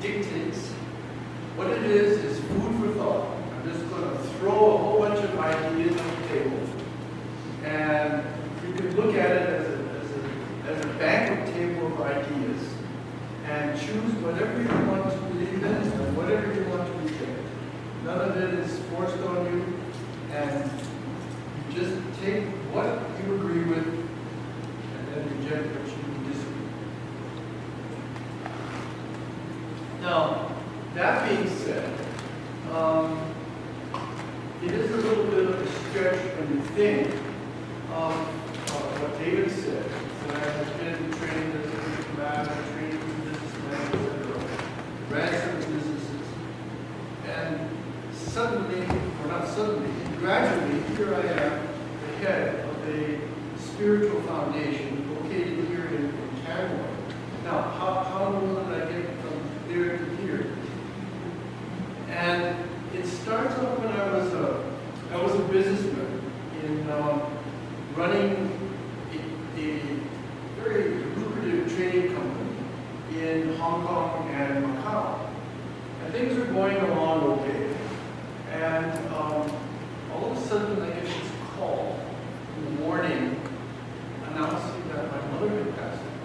dictates. What it is food for thought. I'm just going to throw a whole bunch of ideas on the table. And you can look at it as a banquet table of ideas and choose whatever you want to believe in and whatever you want to reject. None of it is forced on you, and you just take what you agree with and then reject what you disagree. Now, that being said, it is a little bit of a stretch when you think of what David said. That I have been trained as a diplomat, I've trained as a businessman, etc. Ran some businesses. And suddenly, or not suddenly, gradually, here I am, the head of a spiritual foundation located here in Canmore. Now, how in the world did I get from there to here? And it starts off when I was a businessman in running a very lucrative trading company in Hong Kong and Macau. And things were going along okay. And all of a sudden I get this call in the morning announcing that my mother had passed away.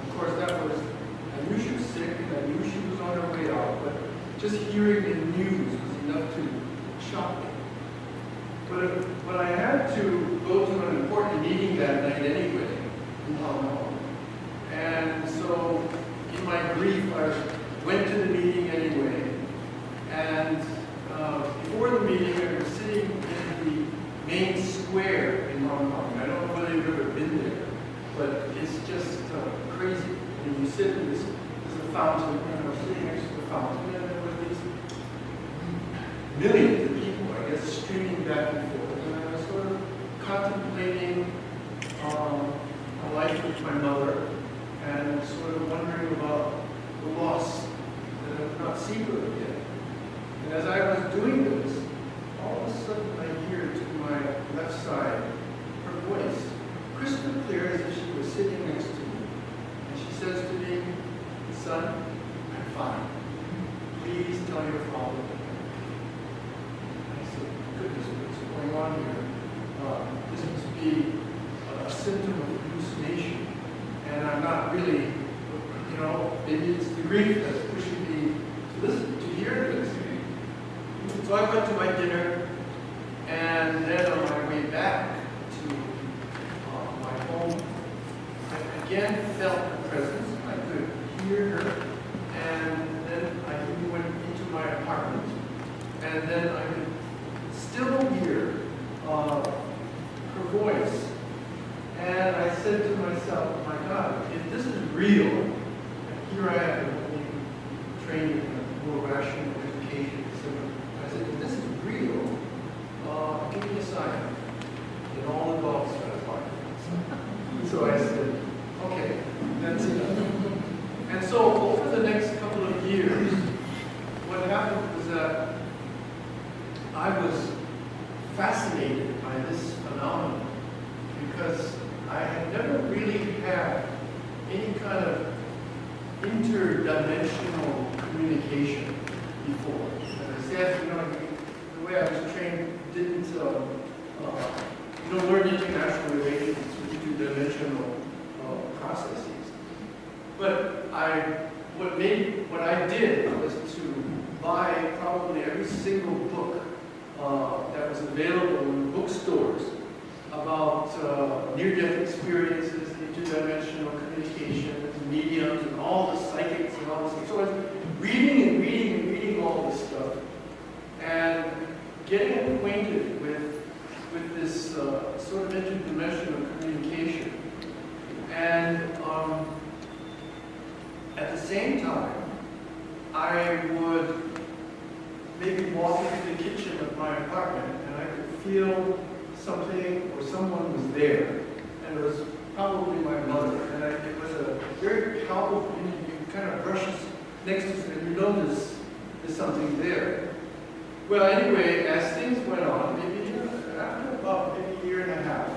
Of course, I knew she was sick and I knew she was on her way out, but just hearing the news was enough to shock me. But I had to go to an important meeting that night anyway in Hong Kong. And so in my grief, I went to the meeting anyway. And before the meeting, I was sitting in the main square in Hong Kong. I don't know whether you've ever been there, but it's just crazy. When you sit in there's a fountain, and I was sitting next to the fountain, and there were these millions of people, I guess, streaming back and forth. And I was sort of contemplating a life with my mother, and sort of wondering about the loss that I would not see her again. And as I was doing this, all of a sudden I hear to my left side her voice, crystal clear as if she was sitting next to me. And she says to me, "Son, I'm fine. Please tell your father." And I said, "Goodness, what's going on here? This must be a symptom of hallucination. And I'm not really, maybe it's the grief that's pushing me to listen, to hear this." So I went to my dinner, and then on my way back to my home, I again felt her presence. I could hear her, and then I even went into my apartment, and then I could still hear her voice. And I said to myself, my God, if this is real, and here I am being trained in a more rational education, I said, if this is real, give me a sign. And all the dogs started barking. So I said, okay, that's enough. And so over the next couple of years, what happened was that I was fascinated by this phenomenon because I had never really had any kind of interdimensional communication before. As I said, the way I was trained didn't, learn international relations with interdimensional processes. But what I did was to buy probably every single book that was available in the bookstores about near-death experiences, interdimensional communications, mediums, and all the psychics and all this stuff. So I was reading all this stuff, and getting acquainted with this sort of interdimensional communication. And at the same time, I would maybe walk into the kitchen of my apartment, and I could feel something or someone was there, and it was probably my mother. And it was a very powerful, you kind of brush next to it, and you know there's something there. Well, anyway, as things went on, maybe after about maybe a year and a half,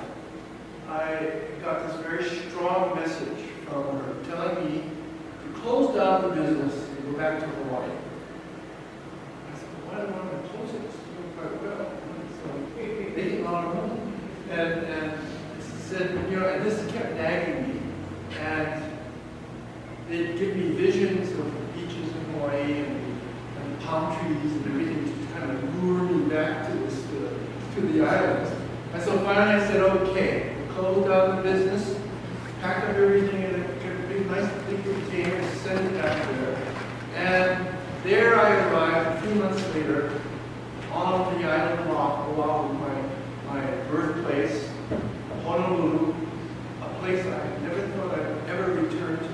I got this very strong message from her telling me to close down the business back to Hawaii. I said, why do I want to close it? It's doing quite well. So making a lot of money. And said, and this kept nagging me. And they'd give me visions of the beaches in Hawaii and palm trees and everything to kind of lure me back to this, to the islands. And so finally I said, okay, close down the business, pack up everything in a big, nice big container, and send it back there. And there I arrived a few months later on the island of Oahu, my birthplace, Honolulu, a place I never thought I'd ever return to.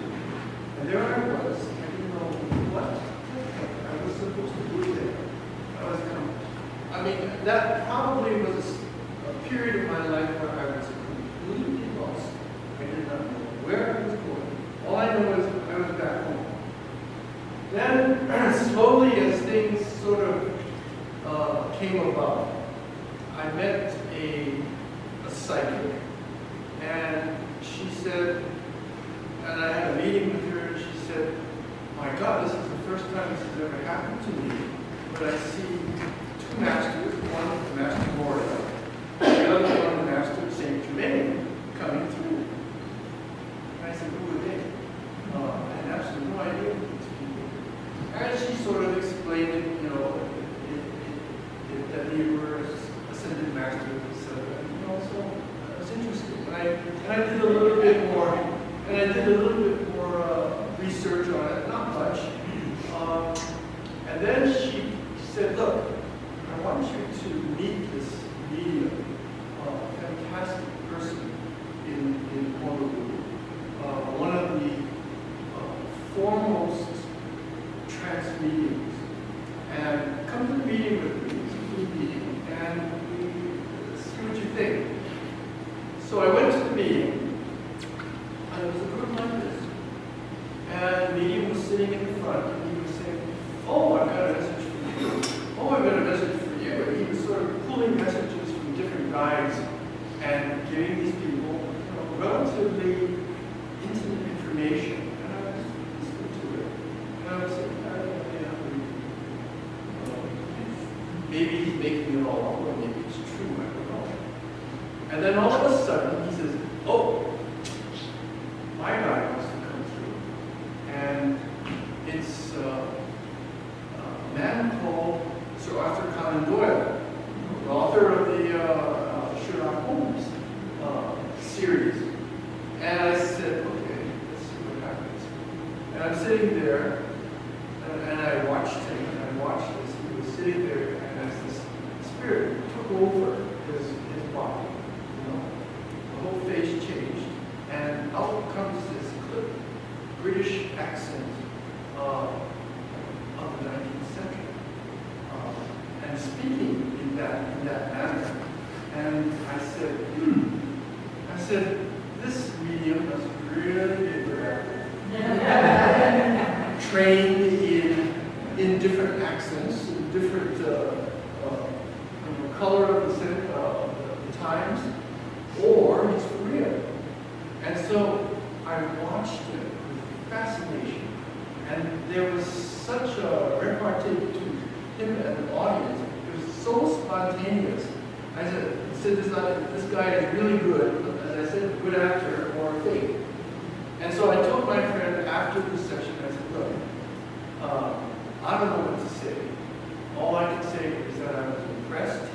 And there I was, I didn't know what I was supposed to do there. I mean, that probably was a period of my life where I was completely lost. I did not know where I was going. All I know is I was back home. Then, slowly as things sort of came about, I met a psychic, and she said, and I had a meeting with her, and she said, my God, this is the first time this has ever happened to me, but I see two masters, one the Master Moria, the other one the Master Saint Germain coming through. And I said, who are they? I had absolutely no idea who these people were. And she sort of explained it, that they were ascended masters, etc. So it was interesting. And I did a little bit more, research on it, not much. And then she said, look, I want you to meet this medium, a fantastic person in Honolulu, one of the foremost trance mediums. And come to the meeting with me, it's a free meeting, and see what you think. So I went to the meeting, and it was a group like this. And the medium was sitting in the front, and he was saying, oh, I've got a message for you. Oh, I've got a message for you. And he was sort of pulling messages from different guides and giving these people relatively intimate information. And I was listening to it. And I was saying, maybe he's making it all up, or maybe it's true, I don't know. And then all of a sudden, he says, oh, my guy wants to come through. And it's a man called Sir Arthur Conan Doyle, the author of the Sherlock Holmes series. And I said, okay, let's see what happens. And I'm sitting there, and I watched him, and I watched this. He was sitting there, and as this spirit took over his body, the whole face changed, and out comes this clipped British accent of the 19th century, and speaking in that manner. And I said, this medium must really be good trained in different accents, in different color of the times, or he's for real. And so I watched it with fascination, and there was such a repartee between him and the audience. It was so spontaneous. I said this guy is really good, as I said, good actor or fake. And so I told my friend after the session, I said, look, I don't know what to say. All I can say is that I was impressed,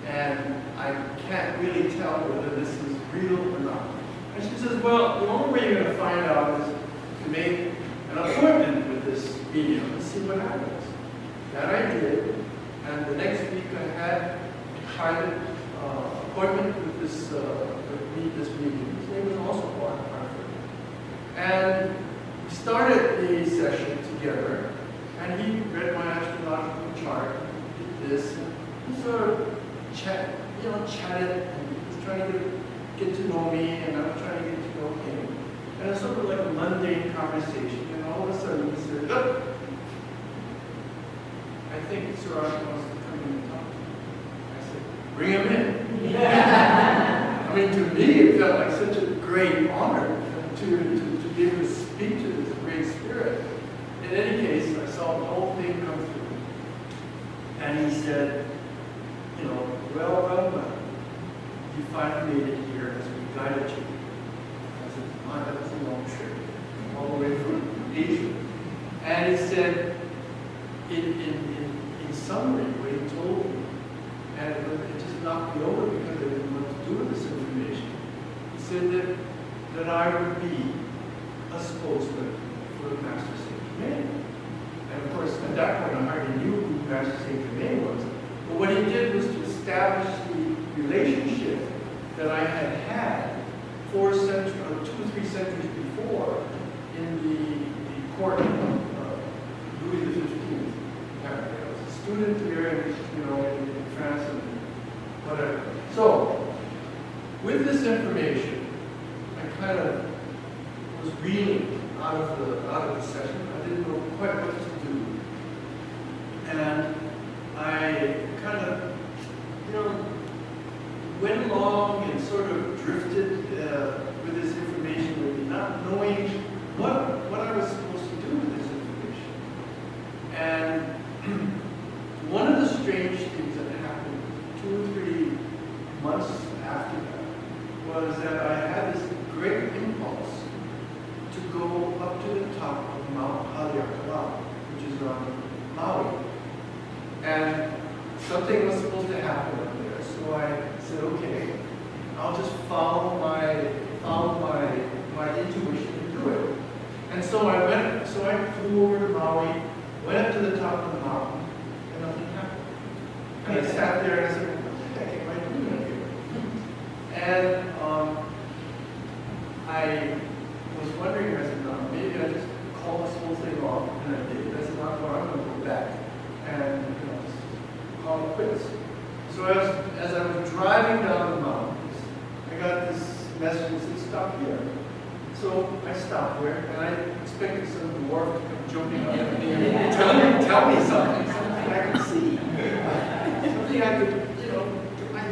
and I can't really tell whether this is real or not. And she says, well, the only way you're going to find out is to make an appointment with this medium and see what happens. That I did, and the next week I had a private appointment with this medium. His name was also Mark Hartford. And we started the session together, and he read my astrological chart, did this, and he sort of chatted, and he was trying to get to know me, and I was trying to get to know him. And it's sort of like a mundane conversation, and all of a sudden he said, look, I think Sir Arthur wants to come in and talk to you. I said, bring him in. I mean, to me, it felt like such a great honor to be able to speak to this great spirit. In any case, I Asia. And he said, in summary, what he told me, and it just knocked me over because I didn't know what to do with this information. He said that I would be a spokesman for the Master Saint Germain. And of course, at that point, I hardly knew who Master Saint Germain was. But what he did was to establish the relationship that I had had 2 or 3 centuries before in the court of Louis XV. Apparently, I was a student here, in France and whatever. So, with this information, I kind of was reeling out of the session. I didn't know quite what to do, and I kind of, went along and sort of drifted with this information, really not knowing what I was supposed to do with this information. And one of the strange things that happened 2 or 3 months after that was that I had this great impulse to go up to the top of Mount Haleakala, which is on Maui. And something was supposed to happen up there, so I said, okay, I'll just follow my intuition and do it. And so I flew over to Maui, went up to the top of the mountain, and nothing happened. And I sat there and I said, what the heck am I doing up here? And I was wondering, I said, no, maybe I just call this whole thing off, and I did. I said, no, I'm going to go back and just call it quits. So as I was driving down the mountains, I got this message that said, stop here. So I stopped there, and I expected some dwarf to come jumping up at me and tell me something I could see, something I could, get my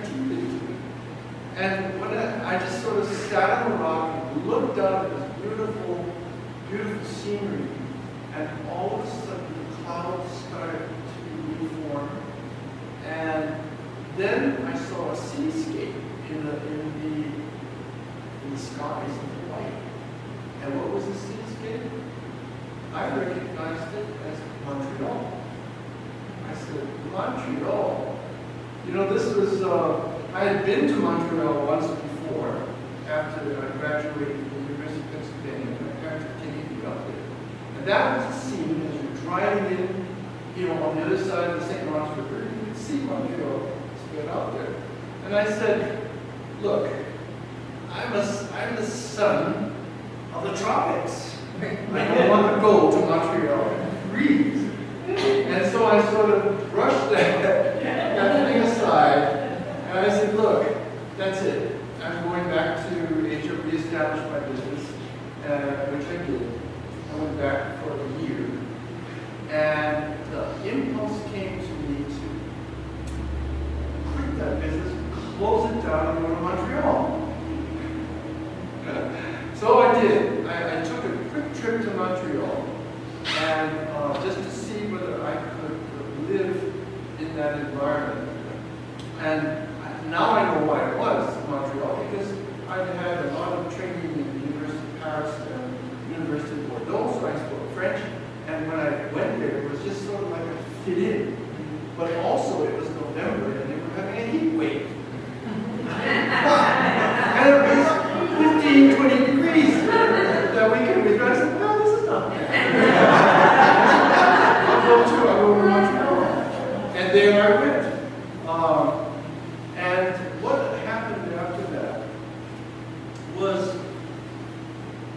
teeth into. And when I just sort of sat on a rock and looked out at this beautiful, beautiful scenery, and all of a sudden the clouds started to reform. And then I saw a cityscape in the skies of white. And what was the cityscape? I recognized it as Montreal. I said, Montreal? This was, I had been to Montreal once before after I graduated from the University of Pennsylvania. My parents were taking me up there. And that was the scene as you're driving in, on the other side of the St. Lawrence River. You could see Montreal spread out there. And I said, look, I'm the son of the tropics. I don't want to go to Montreal and freeze. And so I sort of brushed that thing aside, and I said, look, that's it. I'm going back to Asia, reestablish my business, which I did. I went back for a year. And the impulse came to me to quit that business, close it down, and go to Montreal. So I did. I took a quick trip to Montreal, and just to see whether I could live in that environment. And now I know why it was Montreal, because I'd had a lot of training in the University of Paris and University of Bordeaux, so I spoke French. And when I went there, it was just sort of like a fit in. But also, it was November, and they were having a heat wave. And it was 15, 20 degrees that weekend. I said, no, this is not bad. I'll go to Montreal. And there I went. And what happened after that was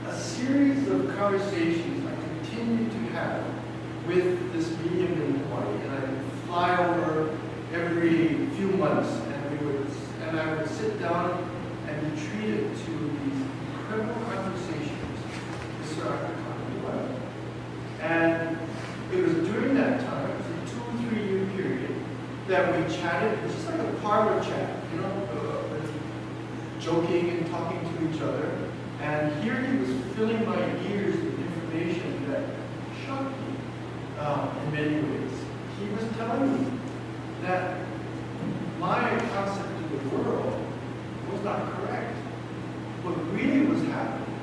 a series of conversations I continued to have with this medium in Hawaii, and I would fly over every few months, and I would sit down and be treated to these incredible conversations with Sir Arthur Conan Doyle. And it was during that time, it was a 2 or 3 year period, that we chatted. It was just like a parlor chat, joking and talking to each other. And here he was filling my ears with information that shocked me in many ways. He was telling me that my concept of the world was not correct. What really was happening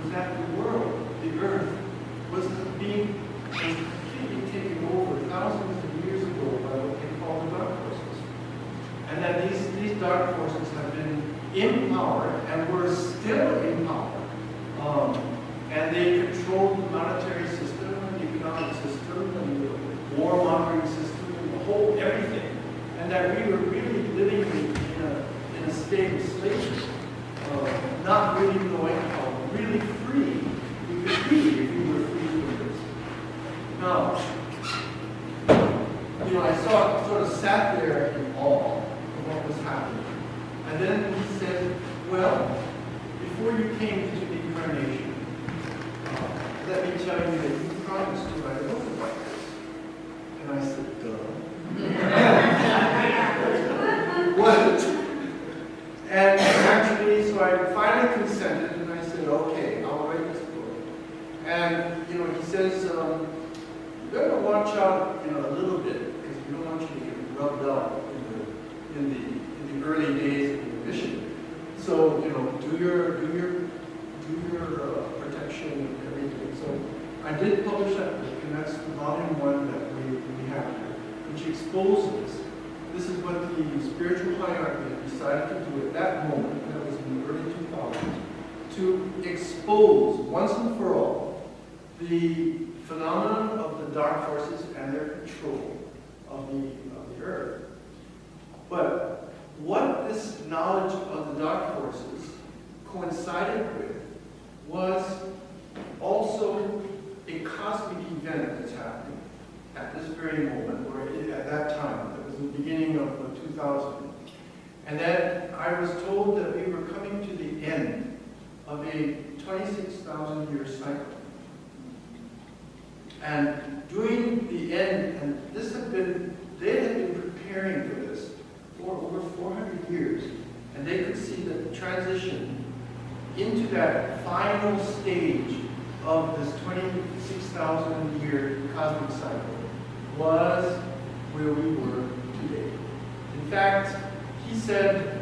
was that the world, the earth, dark forces have been in power and were still in power. And they controlled the monetary system and the economic system and the warmongering system and the whole everything. And that we were really living in a state of slavery, not really knowing how really free we could be if we were free from this. Now, I sort of sat there in awe of what was happening. And then he said, well, before you came into the incarnation, let me tell you that you promised to write a book about this. And I said, duh. What? And actually, so I finally consented, and I said, okay, I'll write this book. And, he says, you better watch out, a little bit, because we don't want you to get rubbed up in the early days of your mission. So, do your protection and everything. So I did publish that book, and that's volume 1 that we have here, which exposes. This is what the spiritual hierarchy decided to do at that moment, that was in the early 2000s, to expose once and for all the phenomenon of the dark forces and their control of the earth. But what this knowledge of the dark forces coincided with was also a cosmic event that's happening at this very moment, or at that time. It was the beginning of 2000. And then I was told that we were coming to the end of a 26,000-year cycle. And during the end, and they had been preparing for this for over 400 years, and they could see that the transition into that final stage of this 26,000-year cosmic cycle was where we were today. In fact, he said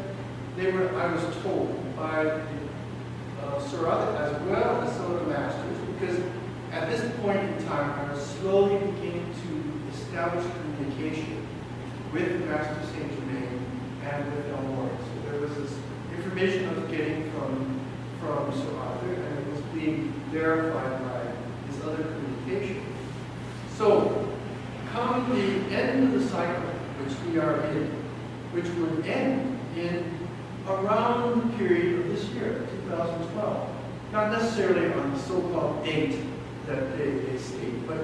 I was told by Sarath as well as some of the masters, because at this point in time, I was slowly beginning to establish communication with Master Saint Germain and with Canmore. So there was this information I was getting from Sarath, and it was being verified by his other communication. So, come the end of the cycle, which we are in, which would end in around the period of this year, 2012. Not necessarily on the so-called date that they state, but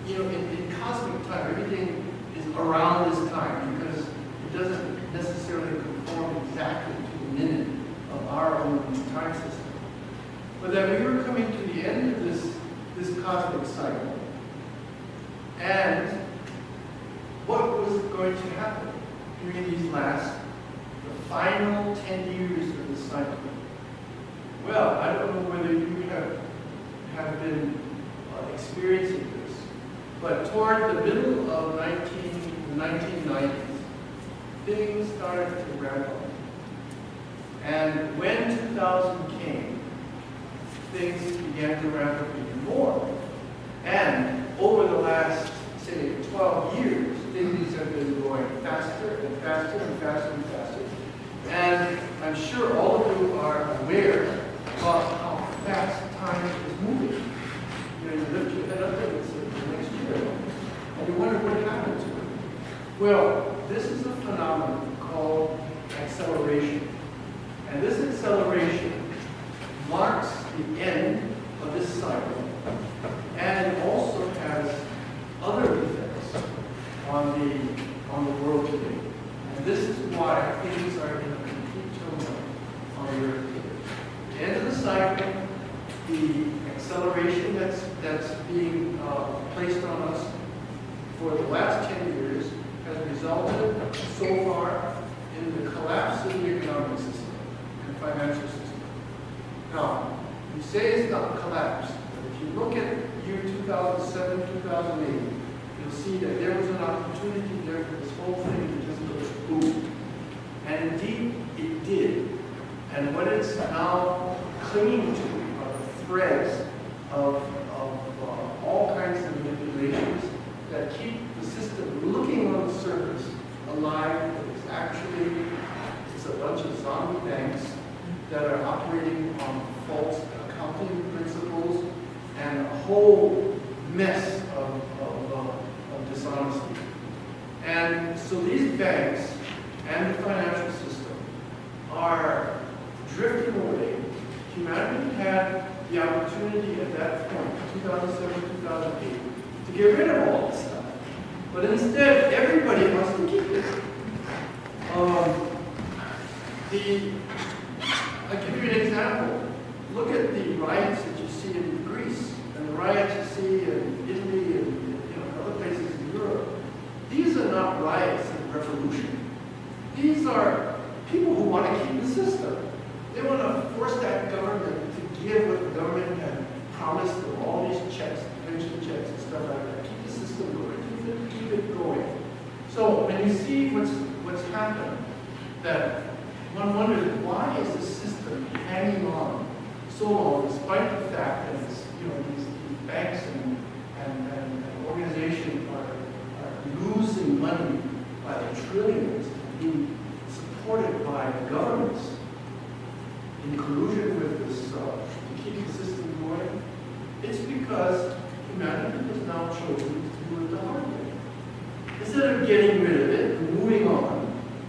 in cosmic time, everything is around this time because it doesn't necessarily conform exactly to the minute of our own time system. But that we were coming to the end of this cosmic cycle, and what was going to happen during these the final 10 years of the cycle? Well, I don't know whether you have been experiencing this, but toward the middle of the 1990s, things started to ramp up. And when 2000 came, things began to ramp up even more. And over the last, say, 12 years, things have been going faster and faster and faster and faster. And I'm sure all of you are aware of how fast time is moving. You lift your head up and it's the next year. And you wonder what happened to it. Well, this is a phenomenon called acceleration. And this acceleration marks the end of this cycle, and it also has other effects on the world today. And this is why things are in a complete turmoil on the earth today. The end of the cycle, the acceleration that's being placed on us for the last 10 years has resulted so far in the collapse of the economic system and financial system. Now, you say it's not collapsed, but if you look at year 2007, 2008, you'll see that there was an opportunity there for this whole thing to just go boom. And indeed, it did. And what it's now clinging to are the threads of all kinds of manipulations that keep the system looking on the surface alive, but is actually whole mess of dishonesty. And so these banks and the financial system are drifting away. Humanity had the opportunity at that point, 2007, 2008, to get rid of all this stuff. But instead, everybody wants to keep it. I'll give you an example. Look at the riots that you see in Greece and the riots you see in Italy and other places in Europe. These are not riots of revolution. These are people who want to keep the system. They want to force that government to give what the government had promised them, all these checks, pension checks and stuff like that. Keep the system going, keep it going. So when you see what's happened, that one wonders, why is the system hanging on so long, despite the fact that these banks and organizations are losing money by the trillions, being supported by governments in collusion with this to keep the system going? It's because humanity has now chosen to do it the hard way. Instead of getting rid of it and moving on,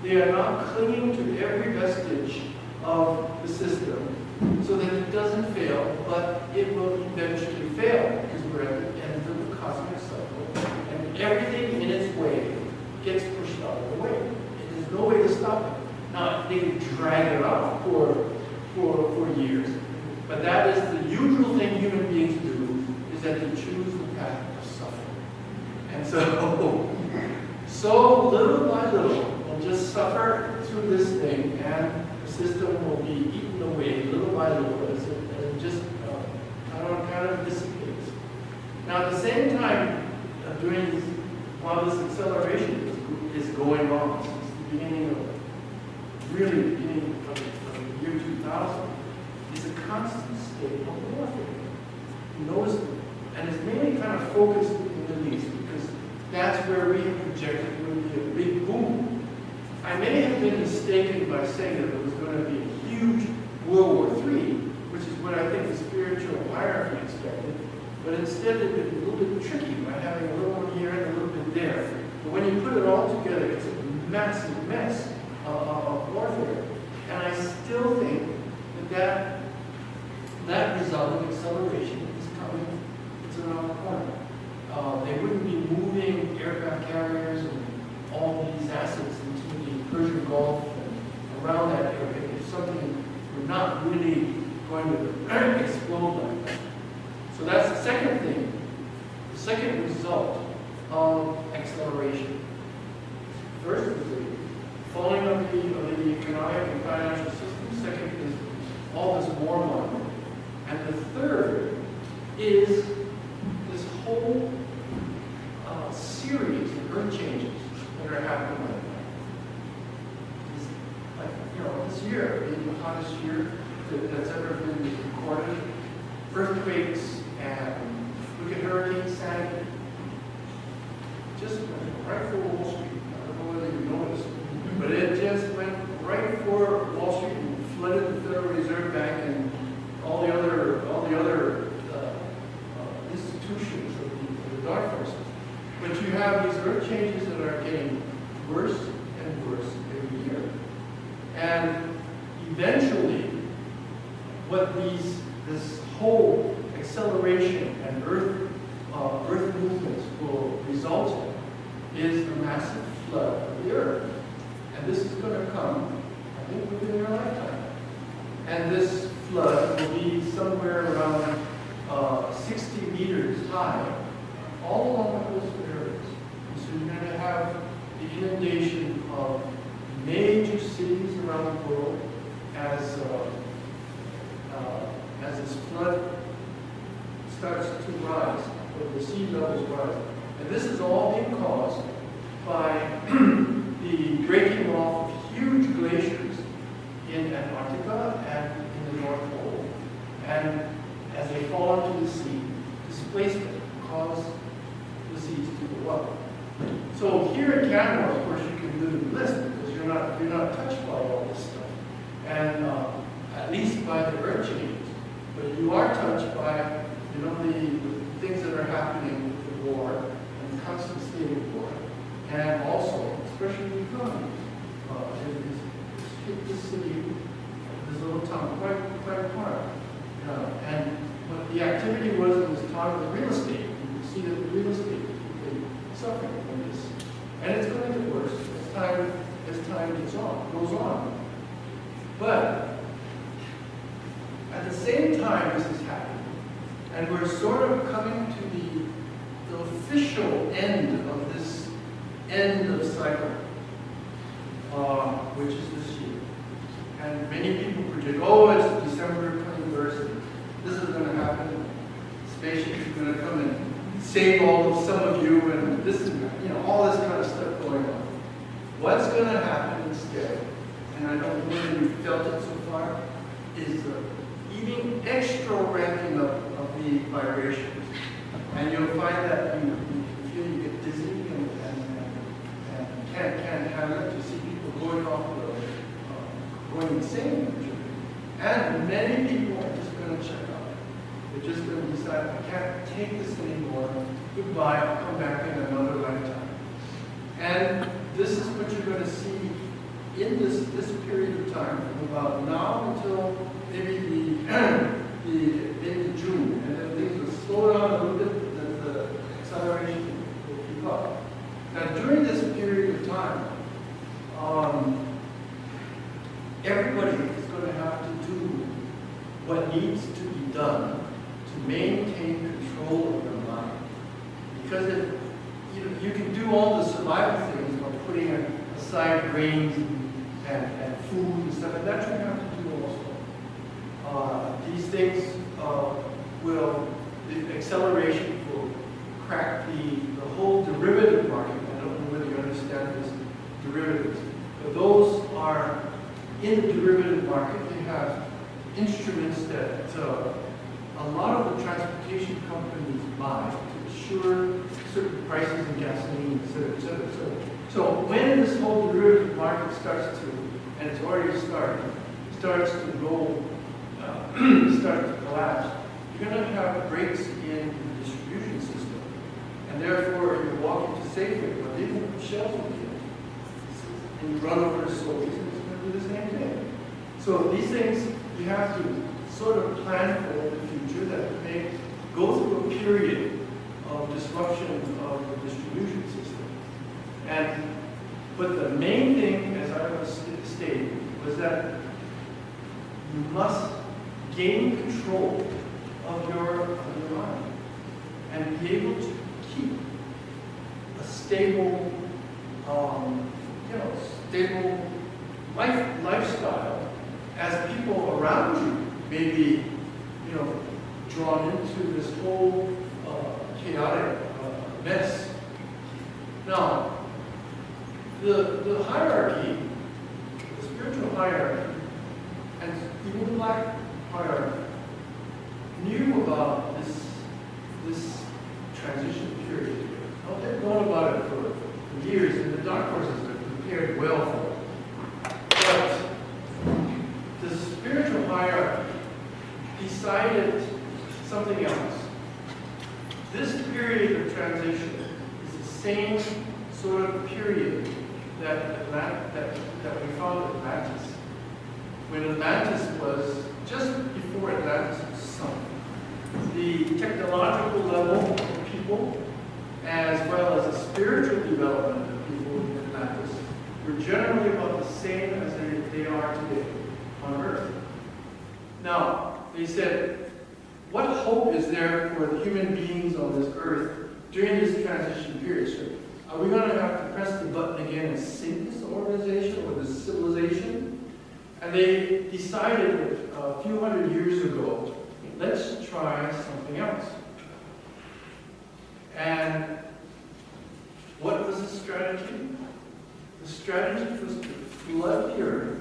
they are now clinging to every vestige of the system so that it doesn't fail, but it will eventually fail because we're at the end of the cosmic cycle and everything in its way gets pushed out of the way. And there's no way to stop it. Now, they can drag it out for years, but that is the usual thing human beings do, is that they choose the path of suffering. And so little by little, we'll just suffer through this thing, and the system will be eaten away little by little as it just kind of dissipates. Now, at the same time, while this acceleration is going on since the beginning of the year 2000, is a constant state of warfare. You notice it, and it's mainly kind of focused in the Middle East because that's where we have projected there would be a big boom. I may have been mistaken by saying that it was going to be a huge World War III, which is what I think the spiritual hierarchy expected, but instead it would be a little bit tricky by having a little one here and a little bit there. But when you put it all together, it's a massive mess of warfare. And I still think that result of acceleration is coming. It's around the corner. They wouldn't be moving aircraft carriers and all these assets into the Persian Gulf and around that area if something were not really going to explode like that. So that's the second thing. The second result of acceleration. First is the falling of the economic and financial system. Second is all this war money. And the third is this whole series of earth changes that are happening right now. This year being the hottest year that's ever been recorded. Earthquakes and look at Hurricane Sandy. Just went right for Wall Street. I don't know whether you noticed, but it just went right for Wall Street and flooded the Federal Reserve Bank and all the other institutions of the dark forces. But you have these earth changes that are getting worse and worse every year. And eventually, what this whole acceleration and earth movements will result in is a massive flood of the earth. And this is going to come, I think, within your lifetime. And this flood will be somewhere around 60 meters high, all along the coastal areas. And so you're going to have the inundation of major cities around the world as this flood starts to rise, or the sea levels rise. And this is all being caused by the breaking off of huge glaciers in Antarctica and in the North Pole. And as they fall into the sea, displacement causes the seas to go up. So here in Canmore, of course, you can live in bliss because you're not touched by all this stuff, and at least by the earth changes. But you are touched by the talk with real estate. You can see that the real estate is suffering from this. And it's going to get worse as time goes on. But at the same time this is happening, and we're sort of coming to the official end of this end of cycle, which is this year. And many people predict, oh, it's December 21st, this is going to happen. Spaceships are going to come and save some of you, and this is, all this kind of stuff going on. What's going to happen instead, and I don't know whether you've felt it so far, is the even extra ramping up of the vibrations. And you'll find that you feel you get dizzy and can't handle it. You see people going off going insane. And many people are just going to check out. They're just going to decide, I can't take this anymore. Goodbye, I'll come back in another lifetime. And this is what you're going to see in this period of time, from about now until maybe the end of June. And then things will slow down a little bit, the acceleration will keep up. Now, during this period of time, everybody is going to have to do what needs to be done to maintain control of their mind. Because if you can do all the survival things by putting aside grains and food and stuff, and that's what you have to do also. These things the acceleration will crack the whole derivative market. I don't know whether you understand this derivatives, but those are in the derivative market. They have instruments that a lot of the transportation companies buy to assure certain prices in gasoline, et cetera, et cetera, et cetera. So when this whole derivative market starts to, and it's already started, starts to go, starts to collapse, you're going to have breaks in the distribution system. And therefore, you're walking to Safeway, but even the shelves will be empty. And you run over to Sobeys, and it's going to do the same thing. So these things, you have to sort of plan for in the future that may go through a period of disruption of the distribution system. But the main thing, as I was stating, was that you must gain control of your mind and be able to keep a stable, stable lifestyle as people around you may be, drawn into this whole chaotic mess. Now, the hierarchy, the spiritual hierarchy, and even the black hierarchy, knew about this transition period. Well, they've known about it for years, and the dark forces have prepared well for it. But the spiritual hierarchy decided something else. This period of transition is the same sort of period that we found Atlantis. When Atlantis was, just before Atlantis was sunk, the technological level of people, as well as the spiritual development of people in Atlantis, were generally about the same as they are today on Earth. Now, they said, what hope is there for the human beings on this Earth during this transition period? So, are we going to have to press the button again and sink this organization or this civilization? And they decided a few hundred years ago, let's try something else. And what was the strategy? The strategy was to flood the earth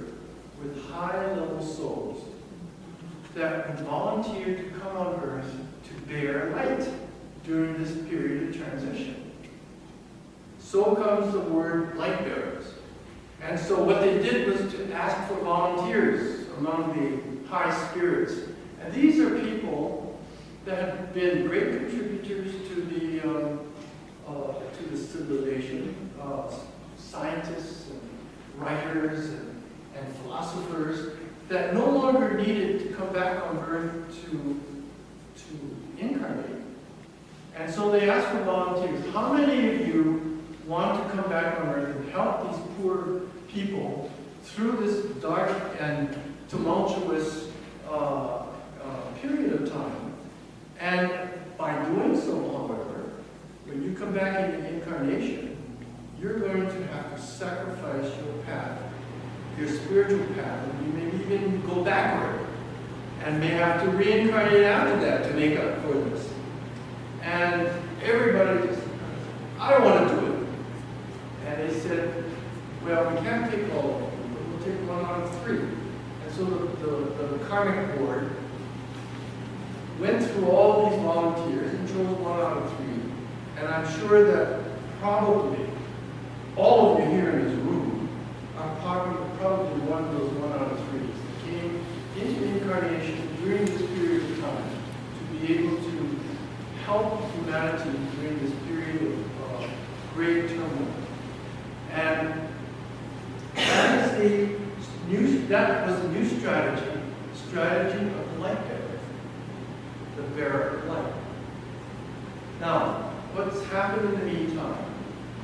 with high-level souls that would volunteer to come on earth to bear light during this period of transition. So comes the word lightbearers. And so what they did was to ask for volunteers among the high spirits. And these are people that have been great contributors to the civilization, scientists and writers and philosophers that no longer needed to come back on earth to incarnate. And so they asked for volunteers. How many of you want to come back on Earth and help these poor people through this dark and tumultuous period of time? And by doing so, however, when you come back in the incarnation, you're going to have to sacrifice your path, your spiritual path, and you may even go backward, and may have to reincarnate after that to make up for this. And everybody just, I don't want to do it. And they said, well, we can't take all of them, but we'll take 1 out of 3. And so the karmic board went through all these volunteers and chose 1 out of 3. And I'm sure that probably all of you here in this room are probably one of those 1 out of 3s that came into incarnation during this period of time to be able to help humanity during this period of great turmoil. And that was the new strategy of the light bearer, the bearer of light. Now, what's happened in the meantime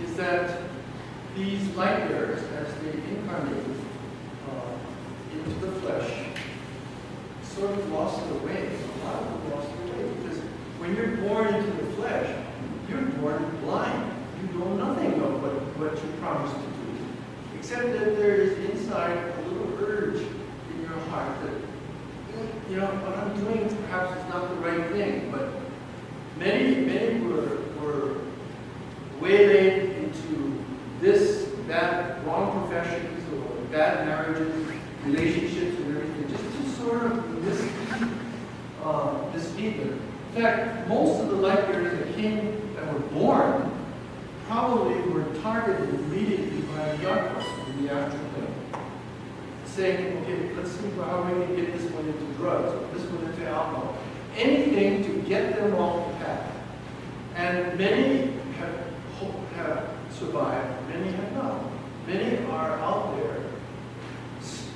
is that these light bearers, as they incarnate into the flesh, sort of lost their way. A lot of them lost their way because when you're born into the flesh, you're born blind. You know nothing of what you promised to do, except that there is inside a little urge in your heart that, you know, what I'm doing perhaps is not the right thing, but many were waylaid into this, that, wrong professions, or bad marriages, relationships, and everything, just to sort of mislead them. In fact, most of the light bearers that were born probably were targeted immediately by a young person in the astral plane, saying, okay, let's see how we can get this one into drugs, or this one into alcohol, anything to get them off the path. And many have survived, many have not. Many are out there,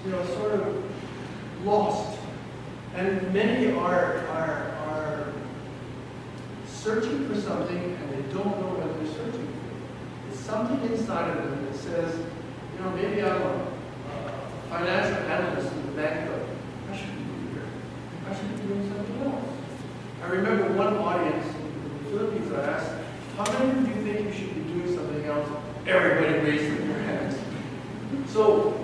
you know, sort of lost. And many are searching for something, and they don't know what they're searching for. It's something inside of them that says, you know, maybe I'm a financial analyst in the bank, but I shouldn't be here. I should be doing something else. I remember one audience in the Philippines, I asked, how many of you think you should be doing something else? Everybody raised their hands. So,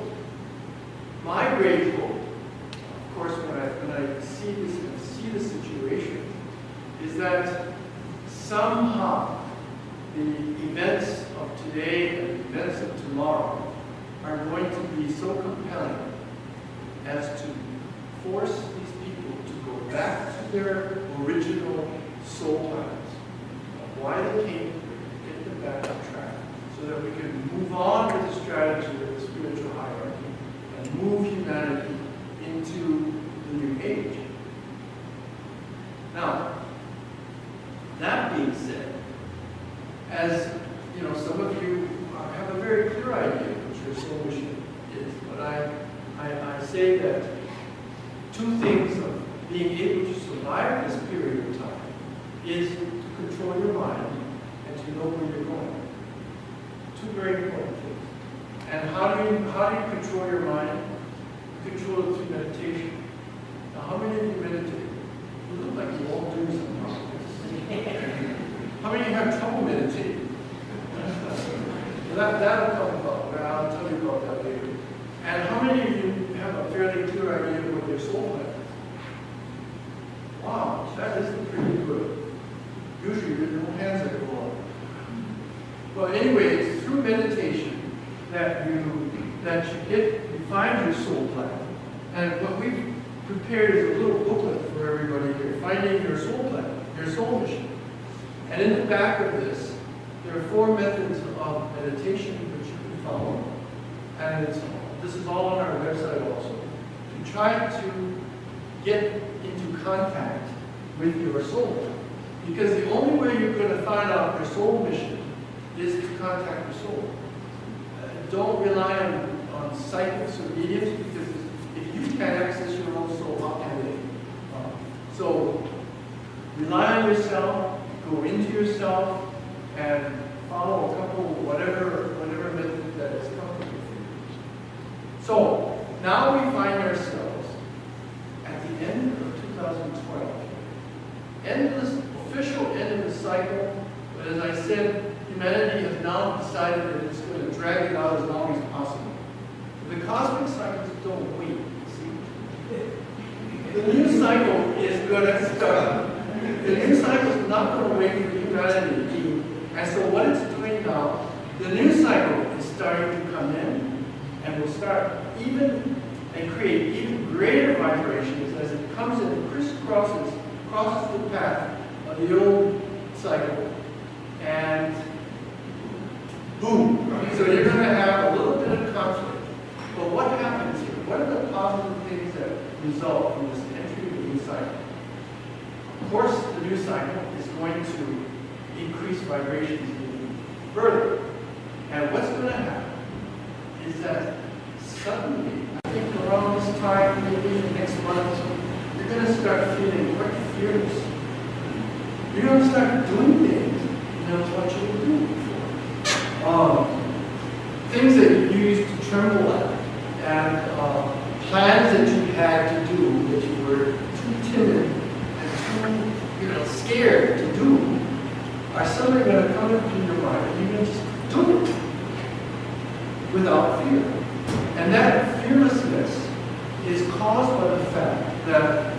my great hope, of course, when I see this and see the situation, is that somehow the events of today and the events of tomorrow are going to be so compelling as to force these people to go back to their original soul plans of why they came here, to get them back on track, so that we can move on with the strategy of the spiritual hierarchy and move humanity into the new age. Now, that being said, as you know, some of you have a very clear idea of what your soul mission is, but I say that two things of being able to survive this period of time is to control your mind and to know where you're going. Two very important things. And how do you control your mind? You control it through meditation. Now, how many of you meditate? You look like you all do somehow. How many have trouble meditating? That'll come about. I'll tell you about that later. And how many of you have a fairly clear idea of what your soul plan is? Wow, that isn't pretty good. Usually there's no hands that go up. Well, anyway, it's through meditation that you find your soul plan. And what we've prepared is a little booklet for everybody here, finding your soul plan, your soul mission. And in the back of this, there are 4 methods of meditation which you can follow. And this is all on our website also. To try to get into contact with your soul. Because the only way you're going to find out your soul mission is to contact your soul. Don't rely on psychics or mediums, because if you can't access your own soul, how can they? So rely on yourself, go go into yourself and follow a couple, whatever method that is comfortable for you. So now we find ourselves at the end of 2012. Official end of the cycle, but as I said, humanity has now decided that it's going to drag it out as long as possible. The cosmic cycles don't wait, see? The new cycle is going to start. The new cycle is not going to wait for humanity. And so what it's doing now, the new cycle is starting to come in and will start and create even greater vibrations as it comes in and crosses the path of the old cycle. And boom. So you're going to have a little bit of conflict. But what happens here? What are the positive things that result from this entry of the new cycle? Of course, the new cycle is going to increase vibrations even further. And what's going to happen is that suddenly, I think around this time, maybe next month, you're going to start feeling quite fearless. You're going to start doing things you know what you were doing before. Things that you used to tremble at, and plans that you had to do that you were too timid and too scared to do are suddenly going to come into your mind, and you're going to just do it without fear. And that fearlessness is caused by the fact that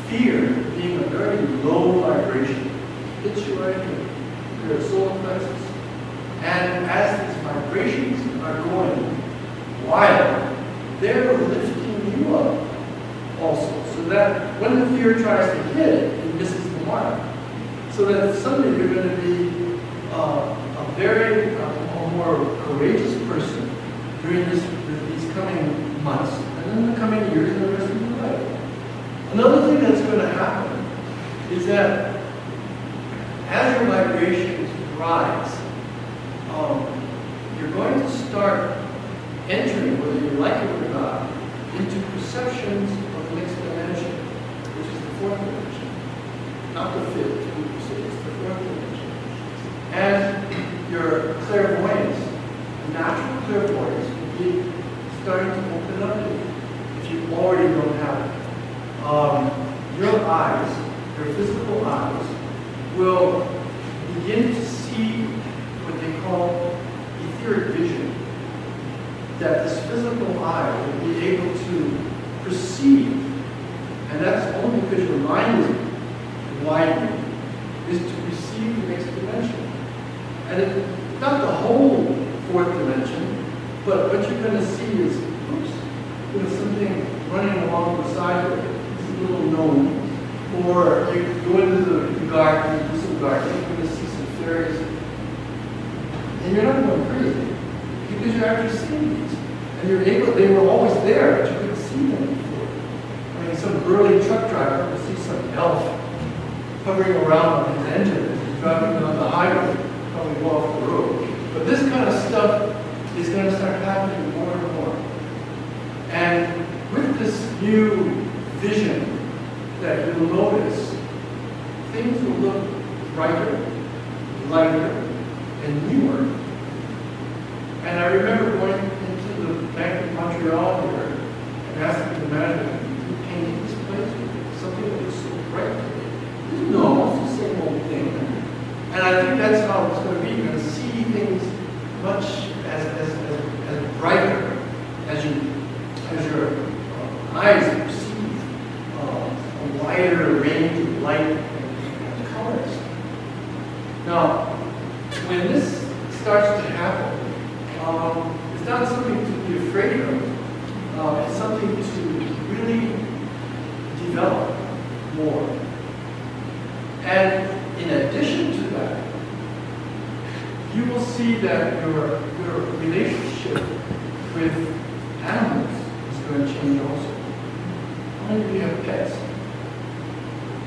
fear, being a very low vibration, hits you right here, your solar plexus. And as these vibrations are going wild, they're lifting you up also, so that when the fear tries to hit it, it misses the mark. So that suddenly you're going to be a more courageous person during these coming months, and then the coming years and the rest of your life. Another thing that's going to happen is that as your vibrations rise, you're going to start entering, whether you like it or not, into perceptions of the next dimension, which is the fourth dimension. Not the fifth, it's the fourth dimension. And your clairvoyance, natural clairvoyance, will be starting to open up to you, if you already don't have it. Your eyes, your physical eyes, will begin to see what they call etheric vision. That this physical eye will be able to perceive, and that's only because your mind is widening, is to perceive the next dimension. And it's not the whole fourth dimension, but what you're going to see is, something running along the side of it, this little gnome, or you go into the garden, do some gardening, you're going to see some fairies, and you're not going crazy, because you're actually seeing these. And they were always there, but you couldn't see them before. I mean, some burly truck driver will see some elf hovering around on his engine as he's driving on the highway, coming off the road. But this kind of stuff is going to start happening more and more. And with this new vision that you'll notice, things will look brighter, lighter, and newer. And I remember going into the Bank of Montreal here and asking the manager, "Can you paint this place with something that looks so bright to me?" "No, it's the same old thing." And I think that's how it's going to be. You're going to see things much as brighter as your eyes perceive a wider range of light and colors. Now, when this starts to happen, it's not something to be afraid of. It's something to really develop more. And in addition to that, you will see that your relationship with animals is going to change also. How many of you have pets?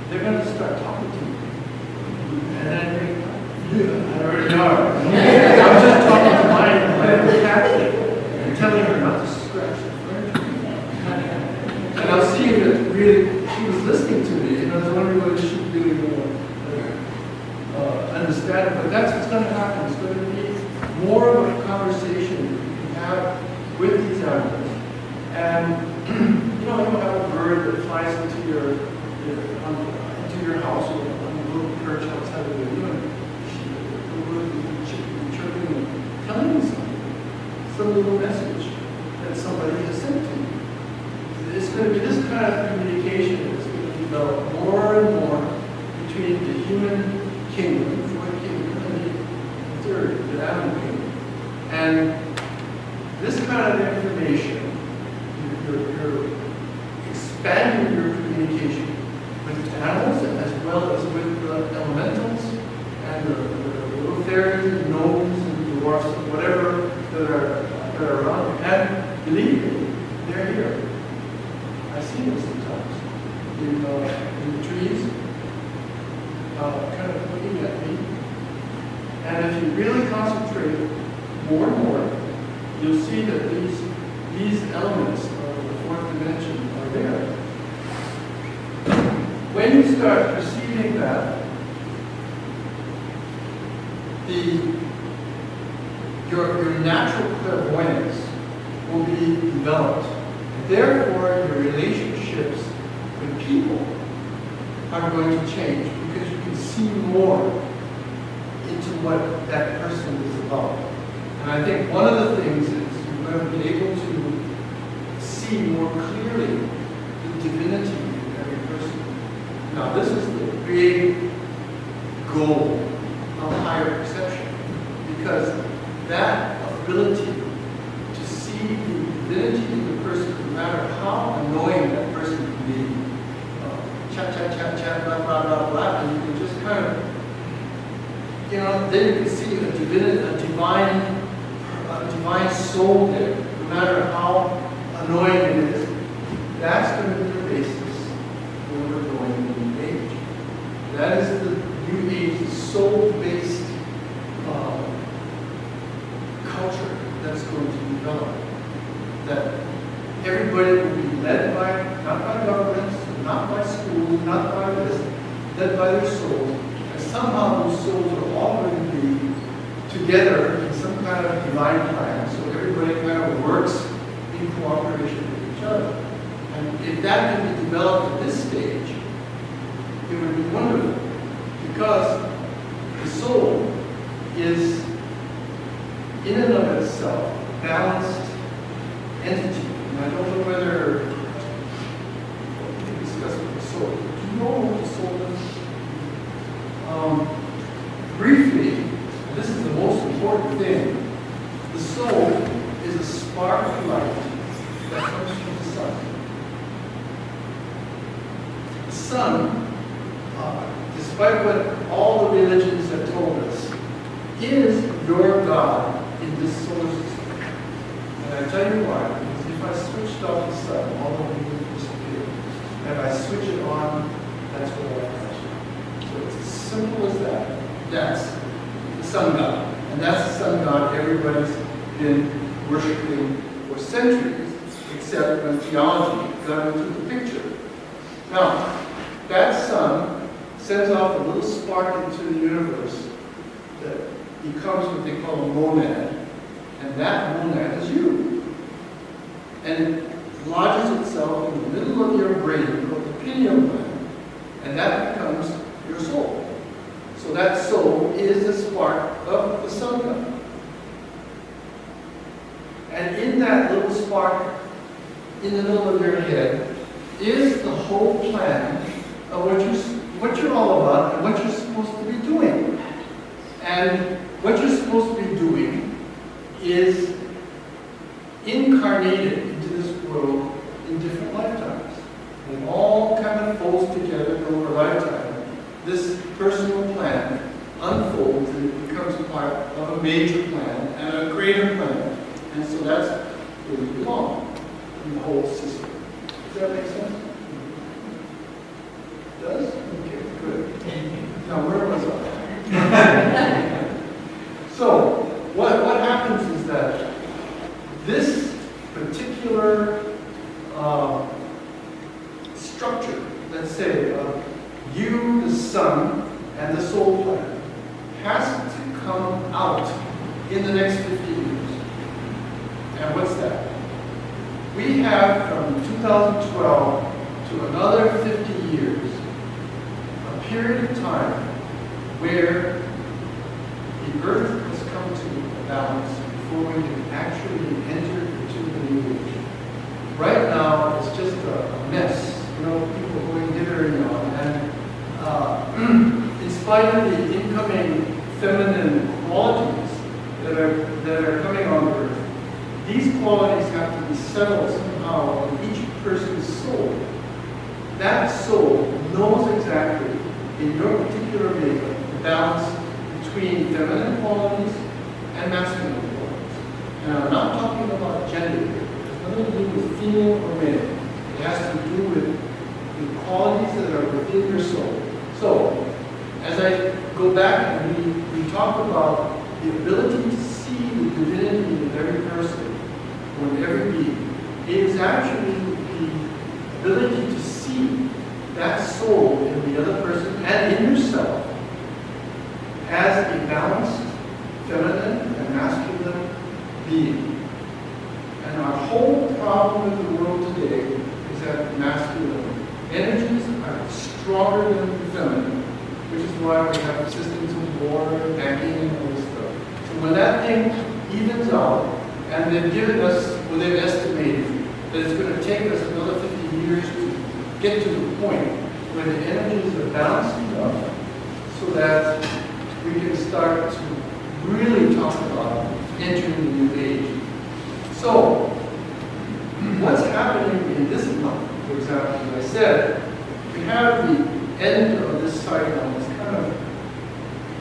They're going to start talking to you. And then I already are. I'm just talking to my cat and telling her not to scratch the furniture. And I'll see if it really, she was listening to me, and I was wondering whether she really understand it, but that's what's going to happen. It's going to be more of a conversation you can have with these animals. And, you know, you have a bird that flies into your house or on a little perch outside of the window, and the bird will be chirping and telling you something, some little message that somebody has sent to you. It's going to be this kind of communication that's going to develop more and more between the human kingdom, the fourth kingdom, and the third, the animal kingdom. And this kind of information, you're expanding your communication with animals as well as with the elementals and the little fairies and gnomes and dwarfs and whatever that are around you. And believe me, they're here. I see them sometimes in the trees, kind of looking at me. And if you really concentrate more and more, you'll see that these elements of the fourth dimension are there. When you start perceiving that, your natural clairvoyance will be developed. Therefore, your relationships with people are going to change because you can see more into what that person is about. And I think one of the things is you're going to be able to see more clearly the divinity in every person. Now, this is the big goal of higher perception, because that ability to see the divinity in the person, no matter how annoying that person can be, chat, blah, blah, blah, blah, and you can just kind of, you know, then you can see a divine soul there, no matter how annoying it is. That's going to be the basis where we're going in the new age. That is the new age, soul-based culture that's going to develop. That everybody will be led by, not by governments, not by schools, not by this, led by their souls. And somehow those souls are all going to be together in some kind of divine plan, so everybody kind of works in cooperation with each other. And if that can be developed at this stage, it would be wonderful, because the soul is, in and of itself, a balanced entity. And I don't know whether we can discuss with the soul. Do you know what the soul is? Briefly, this is the most important thing. The soul is a spark of light that comes from the sun. The sun, despite what all the religions have told us, is your God in this solar system. And I tell you why. Because if I switched off the sun, all the things would disappear. And if I switch it on, that's what I catch. So it's as simple as that. That's the sun god. And that's the sun god everybody's been worshiping for centuries, except when theology got into the picture. Now, that sun sends off a little spark into the universe that becomes what they call a monad, and that monad is you. And it lodges itself in the middle of your brain called the pineal gland, and that becomes your soul. So that soul is the spark of the sun god. And in that little spark in the middle of your head is the whole plan of what you're all about and what you're supposed to be doing. And what you're supposed to be doing is incarnated into this world in different lifetimes. And it all kind of folds together over a lifetime. This personal plan unfolds and it becomes part of a major plan and a greater plan. And so that's where you belong in the whole system. Does that make sense? It does? Okay, good. Now, where was I? So, what happens is that this particular structure, let's say, of you, the sun, and the soul plan, in the next 50 years. And what's that? We have from 2012 to another 50 years, a period of time where the Earth has come to a balance before we can actually enter into the new age. Right now, it's just a mess. You know, people going hither and yon. And in spite of the incoming feminine qualities that are coming on Earth, these qualities have to be settled somehow in each person's soul. That soul knows exactly, in your particular makeup, the balance between feminine qualities and masculine qualities. And I'm not talking about gender here. It has nothing to do with female or male. It has to do with the qualities that are within your soul. So, as I go back and we talk about the ability to see the divinity in every person or in every being, it is actually the ability to see that soul in the other person and in yourself as a balanced, feminine, and masculine being. And our whole problem in the world today is that masculine energies are stronger than the feminine, which is why we have systems of war, banking, and all this stuff. So when that thing evens out, and they've given us, well, they've estimated that it's going to take us another 50 years to get to the point where the energies are balanced enough so that we can start to really talk about entering the new age. So, what's happening in this month, for example, as I said, we have the end of this cycle. It's kind of,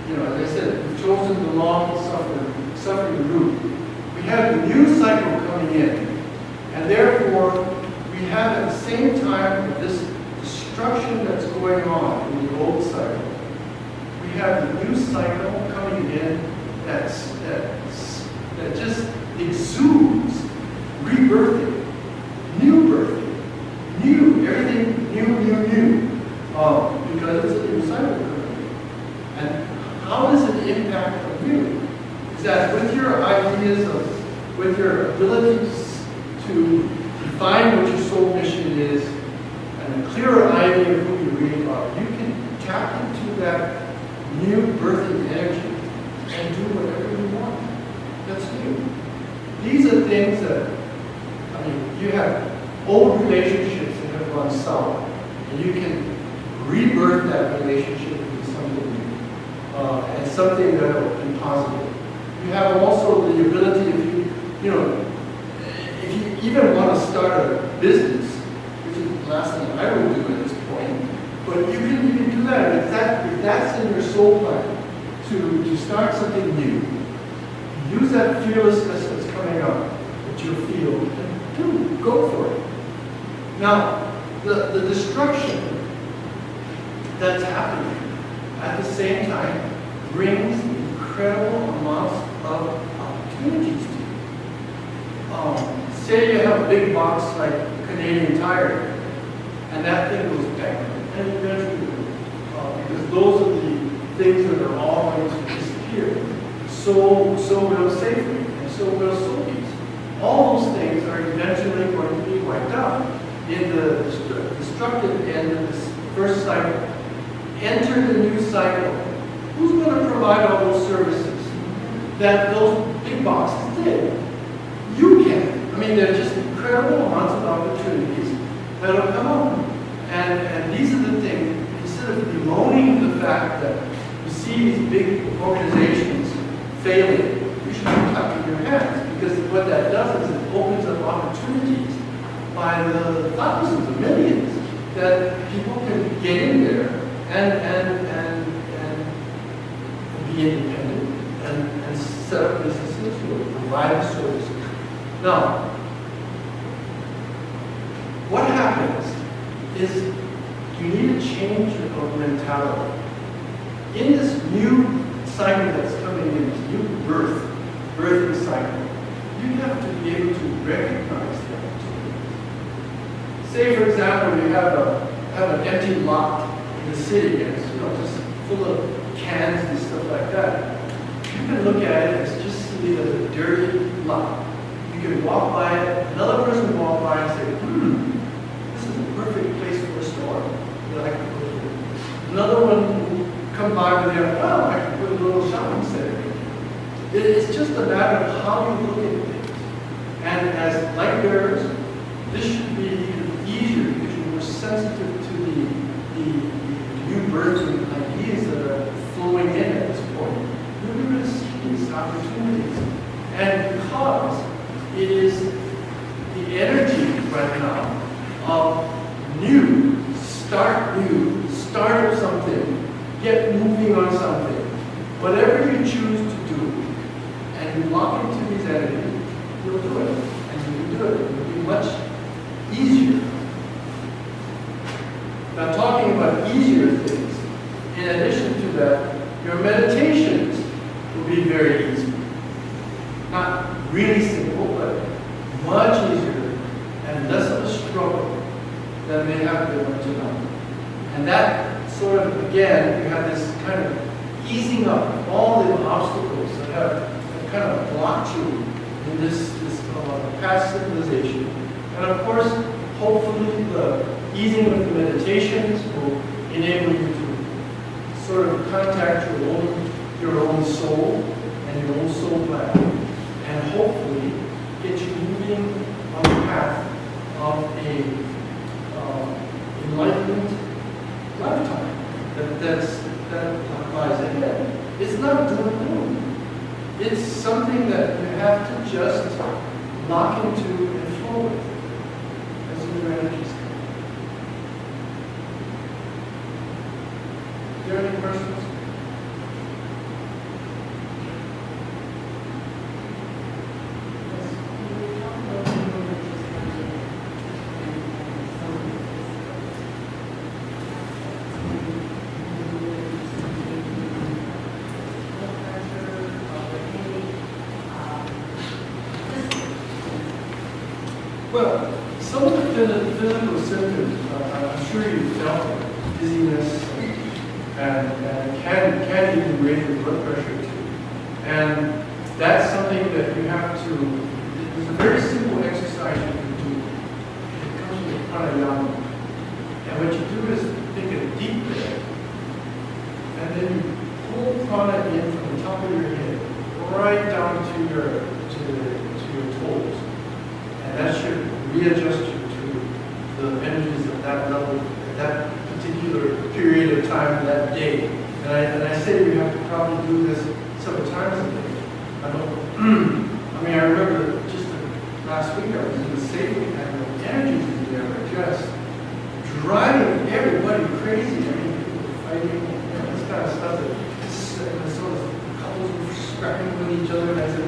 you know, as I said, we've chosen the long suffering route. We have the new cycle coming in, and therefore we have at the same time this destruction that's going on in the old cycle. We have the new cycle coming in that just exudes rebirthing, new birthing, new, everything new, because it's a new cycle coming in. And how does it impact on you? Is that with your ideas with your ability to define what your soul mission is, and a clearer idea of who you really are, you can tap into that new birthing energy and do whatever you want. That's new. These are things that, I mean, you have old relationships that have gone sour, and you can rebirth that relationship into something new, and something that will be positive. You have also the ability, if you even want to start a business, which is the last thing I would do at this point, but you can do that. If that's in your soul plan, to start something new, use that fearlessness that's coming up that you'll feel, and go for it. Now, the destruction that's happening at the same time brings incredible amounts of opportunities to you. Say you have a big box like Canadian Tire, and that thing goes bankrupt, and eventually because those are the things that are all going to disappear. So will safety, and so will Sobeys. All those things are eventually going to be wiped out in the destructive end of this first cycle. Enter the new cycle. Who's going to provide all those services that those big boxes did? You can. I mean, there are just incredible amounts of opportunities that will come up. And these are the things, instead of bemoaning the fact that you see these big organizations failing, you should be clapping your hands, because what that does is it opens up opportunities by the thousands of millions that people can get in there and be independent and set up businesses or provide services. Now, what happens is you need a change of mentality. In this new cycle that's coming in, this new birthing cycle, you have to be able to recognize the opportunities. Say, for example, you have an empty lot in the city, and it's just full of cans and stuff like that. You can look at it as just You can walk by it, another person will walk by and say, this is a perfect place for a store that I can go to. Another one will come by with the oh, I can put a little shopping center. It's just a matter of how you look at things. And as light bearers, this should be even easier because you're more sensitive to the new birthing ideas that are flowing in at this point. You're going to see these opportunities. And because it is the energy right now of start something, get moving on something, whatever you choose to do, and you lock into these energies, you'll do it. And you can do it. It will be much easier. Now, talking about easier things, in addition to that, your meditations will be very easy. Not really simple, but much easier and less of a struggle than they have been up to now. And that sort of, again, you have this kind of easing up of all the obstacles that have kind of blocked you in this past civilization. And of course, hopefully the easing of the meditations will enable you to sort of contact your own soul and your own soul plan, and hopefully get you moving on the path of a enlightened lifetime that lies ahead. It's not doom and gloom. It's something that you have to just lock into and flow with as your energies come. Are there any questions? Well, some of the physical symptoms, I'm sure you've felt it, dizziness, and can even raise your blood pressure too. And that's something that you have to, there's a very simple exercise you can do. It comes with pranayama. And what you do is take a deep breath, and then you pull prana in from the top of your head, right down to your toes. And that should readjust you to the energies of that level, at that particular period of time, that day. And I say we have to probably do this several times a day. I remember just last week I was in the safety and the energies in there were just driving everybody crazy. People were fighting, this kind of stuff. And sort of couples were scrapping with each other, and I said,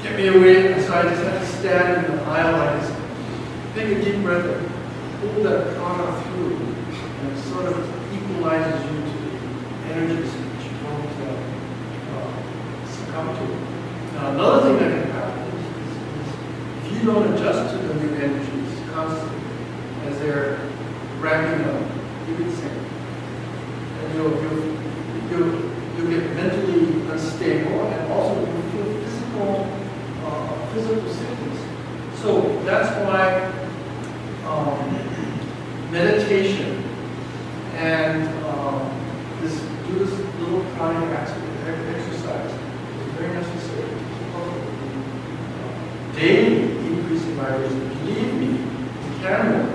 get me away. And so I just had to stand in the aisle like this, take a deep breath and pull that prana through, and it sort of equalizes you to the energies that you don't succumb to. Now, another thing that can happen is if you don't adjust to the new energies constantly as they're ramping up, you get sick. And you'll get mentally unstable, and also you'll feel physical symptoms. So that's why meditation and this little prana exercise is very necessary. Daily increasing vibration. Believe me, in Canmore,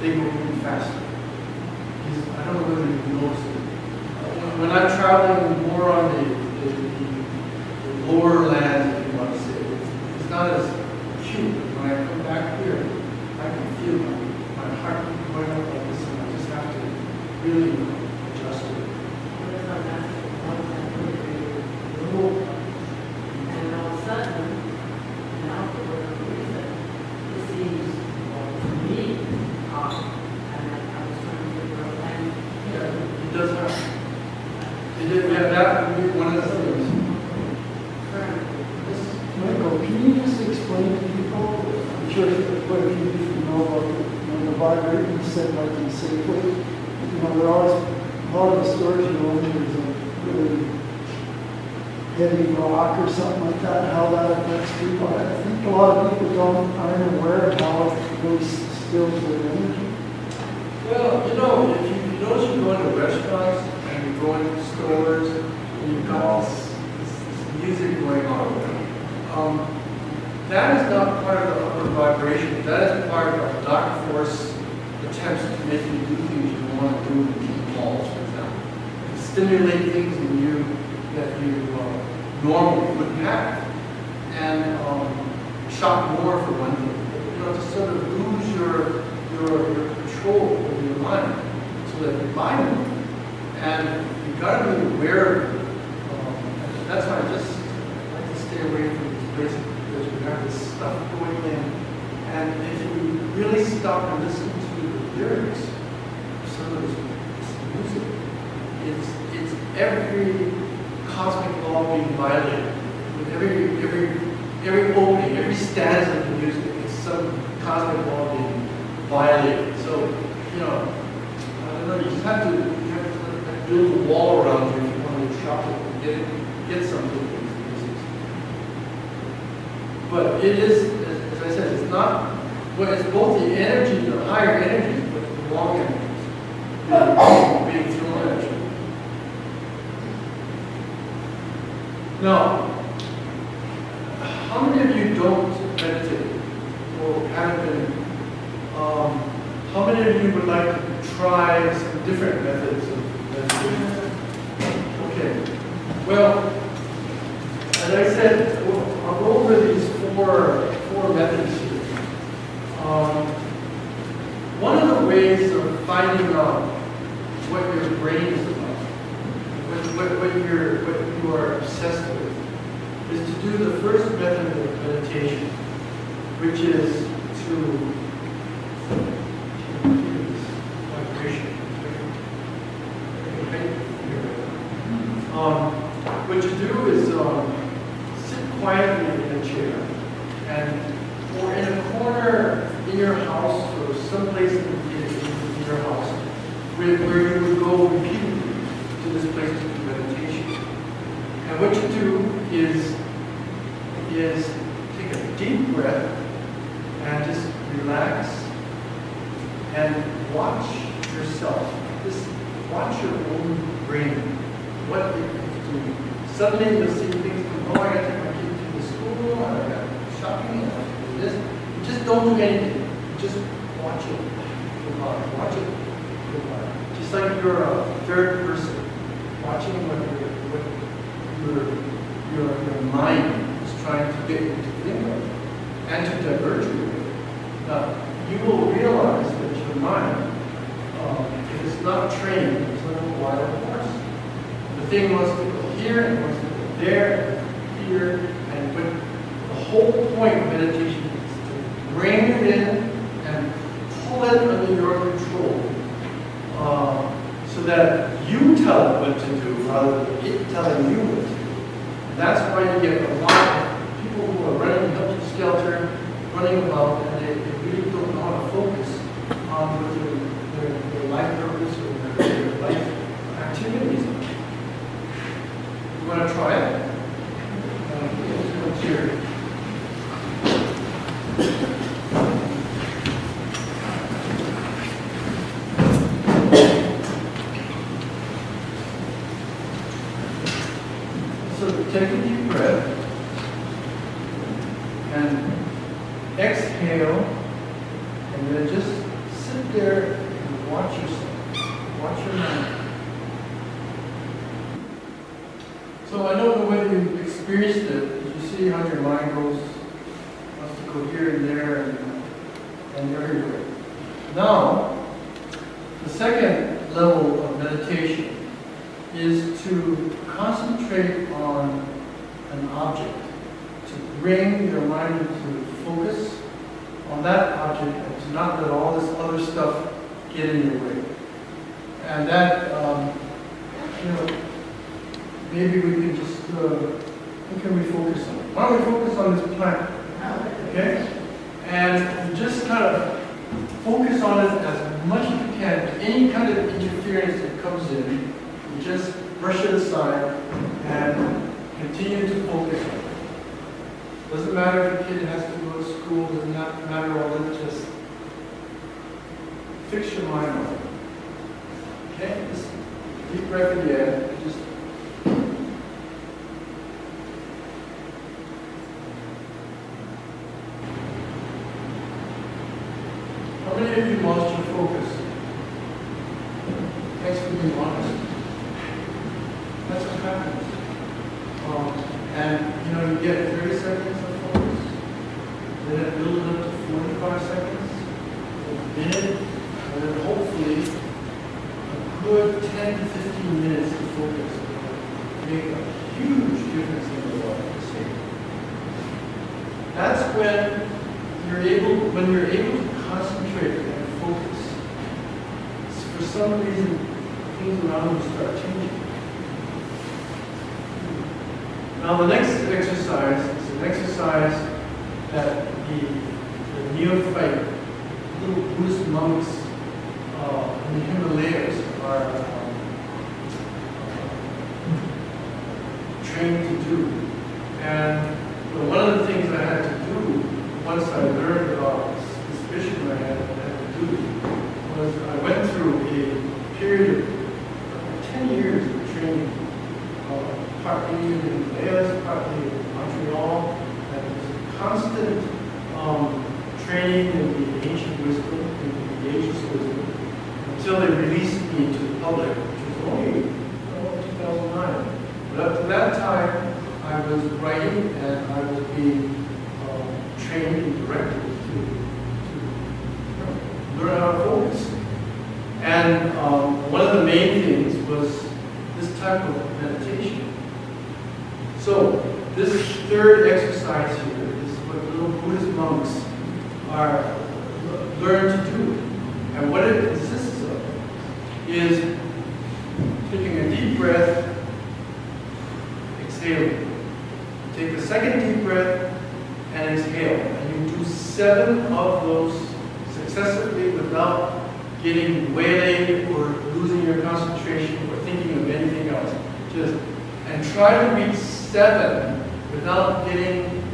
they go even faster. I don't know whether you notice it. When I'm traveling more on the lower lands, if you want to say, it's not as acute. When I come back here, I can feel my heart going up like this, and I just have to really adjust to it. And all of a sudden, now for whatever reason, it seems, to me, off. And I was trying to figure out that. Yeah, it does happen. That would be one of the things. Michael, can you just explain to people, I'm sure quite a few people know about the vibrator, you said like in safely. There are always, a lot of the stories you know, there's a really heavy rock or something like that, how that affects people. I think a lot of people aren't aware of how it really stills their energy. Well, you know, if you notice you go into restaurants and you go into stores and you've got this music going on, that is not part of the upper vibration. That is part of dark force attempts to make you do things you don't want to do in deep walls, for example. To stimulate things in you that you normally wouldn't have. And shock more for one thing. You know, to sort of lose your control over your mind so that your mind moves. And you've got to be aware of it. That's why I just like to stay away from these places because we have this stuff going in. And if you really stop and listen to the lyrics of some of this music, it's every cosmic law being violated. With every opening, every stanza of the music, it's some cosmic law being violated. So, you know, I don't know, you just have to build a wall around you if you want to shop it and get something from these musics. But it is, as I said, it's not, well, it's both the energy, the higher energy, but the long energies being thrown at you. Now, how many of you don't meditate or haven't been? How many of you would like to try some different methods of meditation? Okay. Well, as I said, I'll go over these four methods here. One of the ways of finding out what your brain is about, what you are obsessed with, is to do the first method of meditation, which is to vibration. What you do is sit quietly in a chair, or in a corner in your house, or someplace in your house, where you would go repeatedly to this place to do meditation. And what you do is take a deep breath and just relax and watch yourself. Just watch your own brain, what it is doing. Suddenly you'll see things come, oh, I got to take my kid to the school, I got to go shopping, I got to do this. You just don't do anything. You just watch it. Watch it. Just like you're a third person, watching what your mind is trying to get you to think of and to divert you with. Now, you will realize that your mind, if it's not trained, it's like a wild horse. The thing wants to go here and wants to go there, here, and the whole point of meditation is to bring it in and pull it under your control, so that you tell it what to do rather than it telling you what to do. And that's why you get a lot of people who are running helter-skelter, running about, and they really don't know how to focus on what their life purpose or their life activities are. You want to try it? What's here? So take a deep breath and exhale, and then just sit there and watch yourself. Watch your mind. So I don't know whether you've experienced it. You see how your mind wants to go here and there and everywhere. Now, the second level of meditation is to concentrate on an object, to bring your mind into focus on that object and to not let all this other stuff get in your way. And that, maybe we can just, what can we focus on? Why don't we focus on this plant? Okay? And just kind of focus on it as much as you can. Any kind of interference that comes in, you just brush it aside and Continue to focus on it. Doesn't matter if the kid has to go to school, doesn't matter all that, just fix your mind on it. Okay? Just deep breath again. Just how many of you lost your focus? Thanks for being honest. That's what happens. And you know, you get 30 seconds of focus, then it builds up to 45 seconds, a minute, and then hopefully a good 10 to 15 minutes of focus will make a huge difference in your life. That's when you're able to concentrate and focus. For some reason, things around you start changing. Now the next exercise is an exercise that the neophyte, little Buddhist monks in the Himalayas are trained to do. And one of the things I had to do once I learned about this mission I had to do was I went through a period of 10 years of training. Partly in the Himalayas, partly in Montreal, and it was a constant training in the ancient wisdom, in the ageless wisdom, until they released me to the public, which was only 2009. But up to that time, I was writing and I was being trained and directed to learn how to focus. And one of the main things was this type of meditation. So, this third exercise here is what little Buddhist monks are learn to do. And what it consists of is taking a deep breath, exhaling. Take a second deep breath and exhale. And you do 7 of those successively without getting waylaid or losing your concentration or thinking of anything else. And try to reach 7 without getting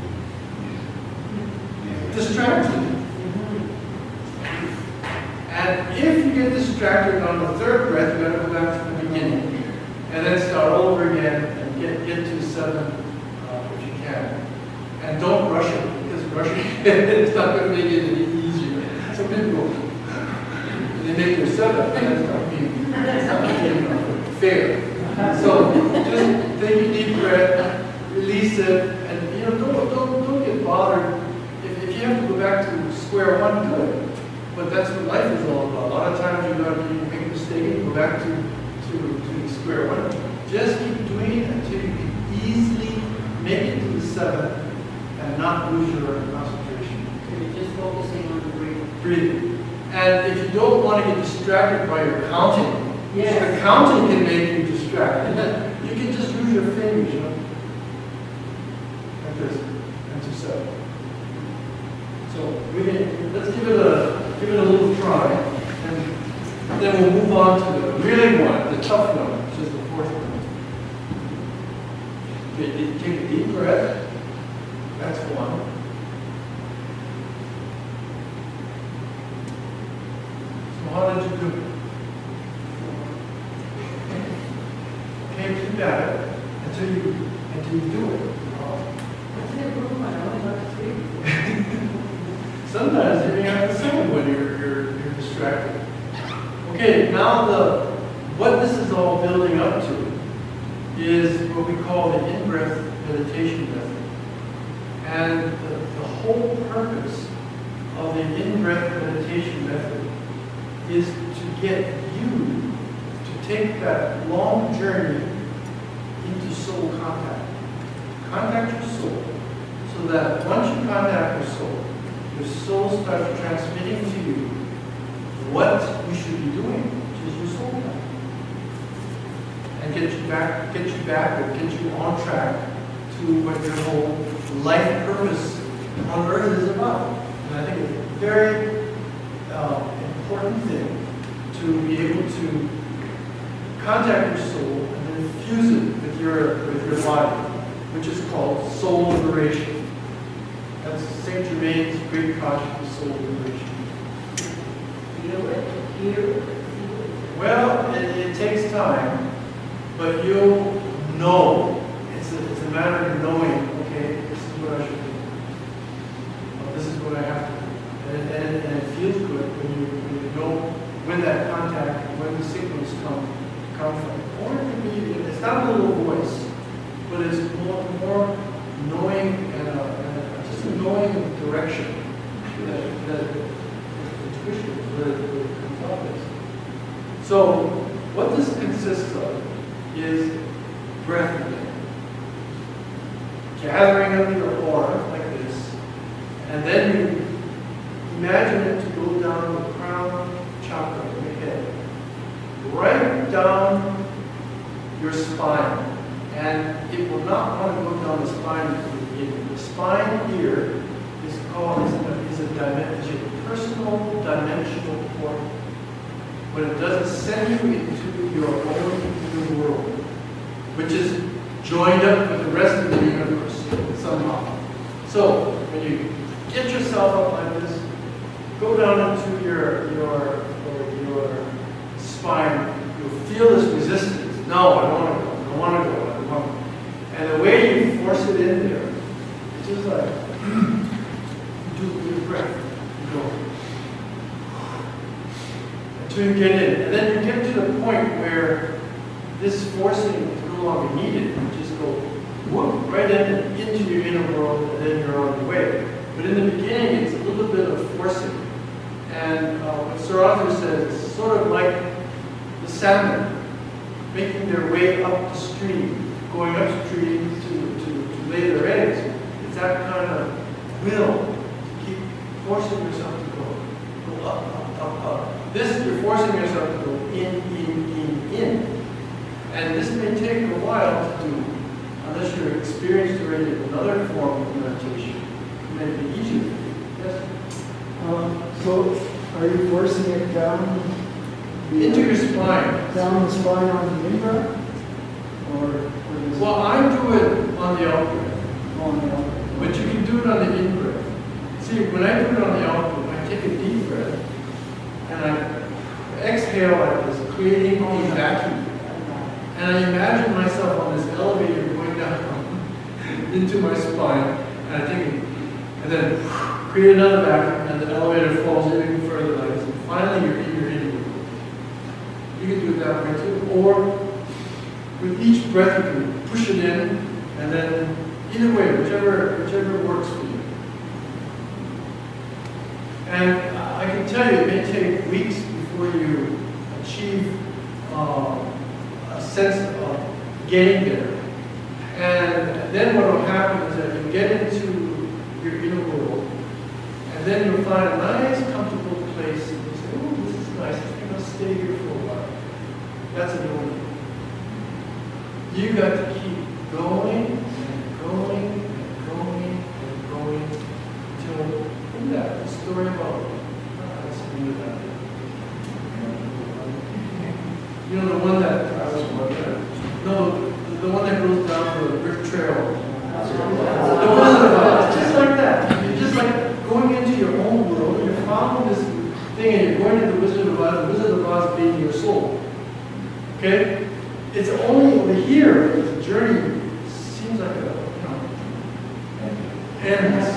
distracted. And if you get distracted on the third breath, you got to go back to the beginning. And then start over again and get to 7 if you can. And don't rush it, because rushing it's not going to make it any easier. Some people, they make their 7, and that's not being fair. So just take a deep breath, release it, and don't get bothered. If you have to go back to square one, good. But that's what life is all about. A lot of times you make a mistake and go back to square one. Just keep doing it until you can easily make it to the 7 and not lose your concentration. So you're just focusing on the breathing. Breathing. And if you don't want to get distracted by your counting, yes. The counting can make you distracted. You can just use your fingers, like this, and to 7. So let's give it a little try, and then we'll move on to the really one, the tough one, which is the 4th one. Okay, take a deep breath. That's 1. So how did you do it? Okay, keep at it until you do it. That's it, room. I only got to 3. Sometimes you may have to sing when you're distracted. Okay, now what this is all building up to is what we call the in-breath meditation method. And the whole purpose of the in-breath meditation method is to get you to take that long journey into soul contact. Contact your soul, so that once you contact your soul starts transmitting to you what you should be doing, which is your soul path. And get you back, or get you on track to what your whole life purpose on earth is about. And I think it's a very important thing to be able to contact your soul and then fuse it with your body. which is called soul liberation. That's Saint Germain's great project of soul liberation. Feel it, hear it, see it. Well, it takes time, but you'll know. It's a matter of knowing, okay, this is what I should do. Or this is what I have to do. And it feels good when you know when that contact, when the signals come from. Or it can be, it's not a little voice, but it's more knowing and just a knowing direction that intuition where it comes up is. So what this consists of is breath again. Gathering up your aura like this, and then you imagine it to go down the crown chakra of your head, right down your spine. And it will not want to go down the spine at the beginning. The spine here is called, is a personal dimensional portal. But it doesn't send you into your own inner world, which is joined up with the rest of the universe somehow. So when you get yourself up like this, go down into your spine. You'll feel this resistance. No, I don't want to go. I don't want to go. I don't want to. And the way you force it in there, it's just like do your breath. You go. Until you get in. And then you get to the point where this forcing is no longer needed. You just go whoop, right into your inner world, and then you're on your way. But in the beginning, it's a little bit of forcing. And what Sir Arthur says, it's sort of like the salmon making their way up the stream, going upstream to lay their eggs. It's that kind of will to keep forcing yourself to go up, up, up, up. This, you're forcing yourself to go in. And this may take a while to do, unless you're experienced already in another form of meditation. It may be easier for you. Yes? So, are you forcing it down? Into your spine. Down the spine on the in-breath? Well, I do it on the out-breath. On the out-breath. But you can do it on the in-breath. See, when I do it on the out-breath, I take a deep breath, and I exhale like this, creating a vacuum. And I imagine myself on this elevator going down into my spine, and I take it, and then create another vacuum, and the elevator falls even further like this. And finally, you're in your inner world. You can do it that way too. Or with each breath, you can push it in, and then either way, whichever works for you. And I can tell you, it may take weeks before you achieve a sense of getting there. And then what will happen is that you get into your inner world, and then you'll find a nice, comfortable place, and you say, oh, this is nice, I think I'll stay here for a while. That's a no-no. You got to keep going and going and going and going until, in that, the story about, let's do that. You know, the one that, no, the one that goes down the brick trail. The Wizard of Oz, just like that. You're just like going into your own world, you're following this thing, and you're going to the Wizard of Oz, the Wizard of Oz being your soul. Okay? It's only over here, the journey seems like endless.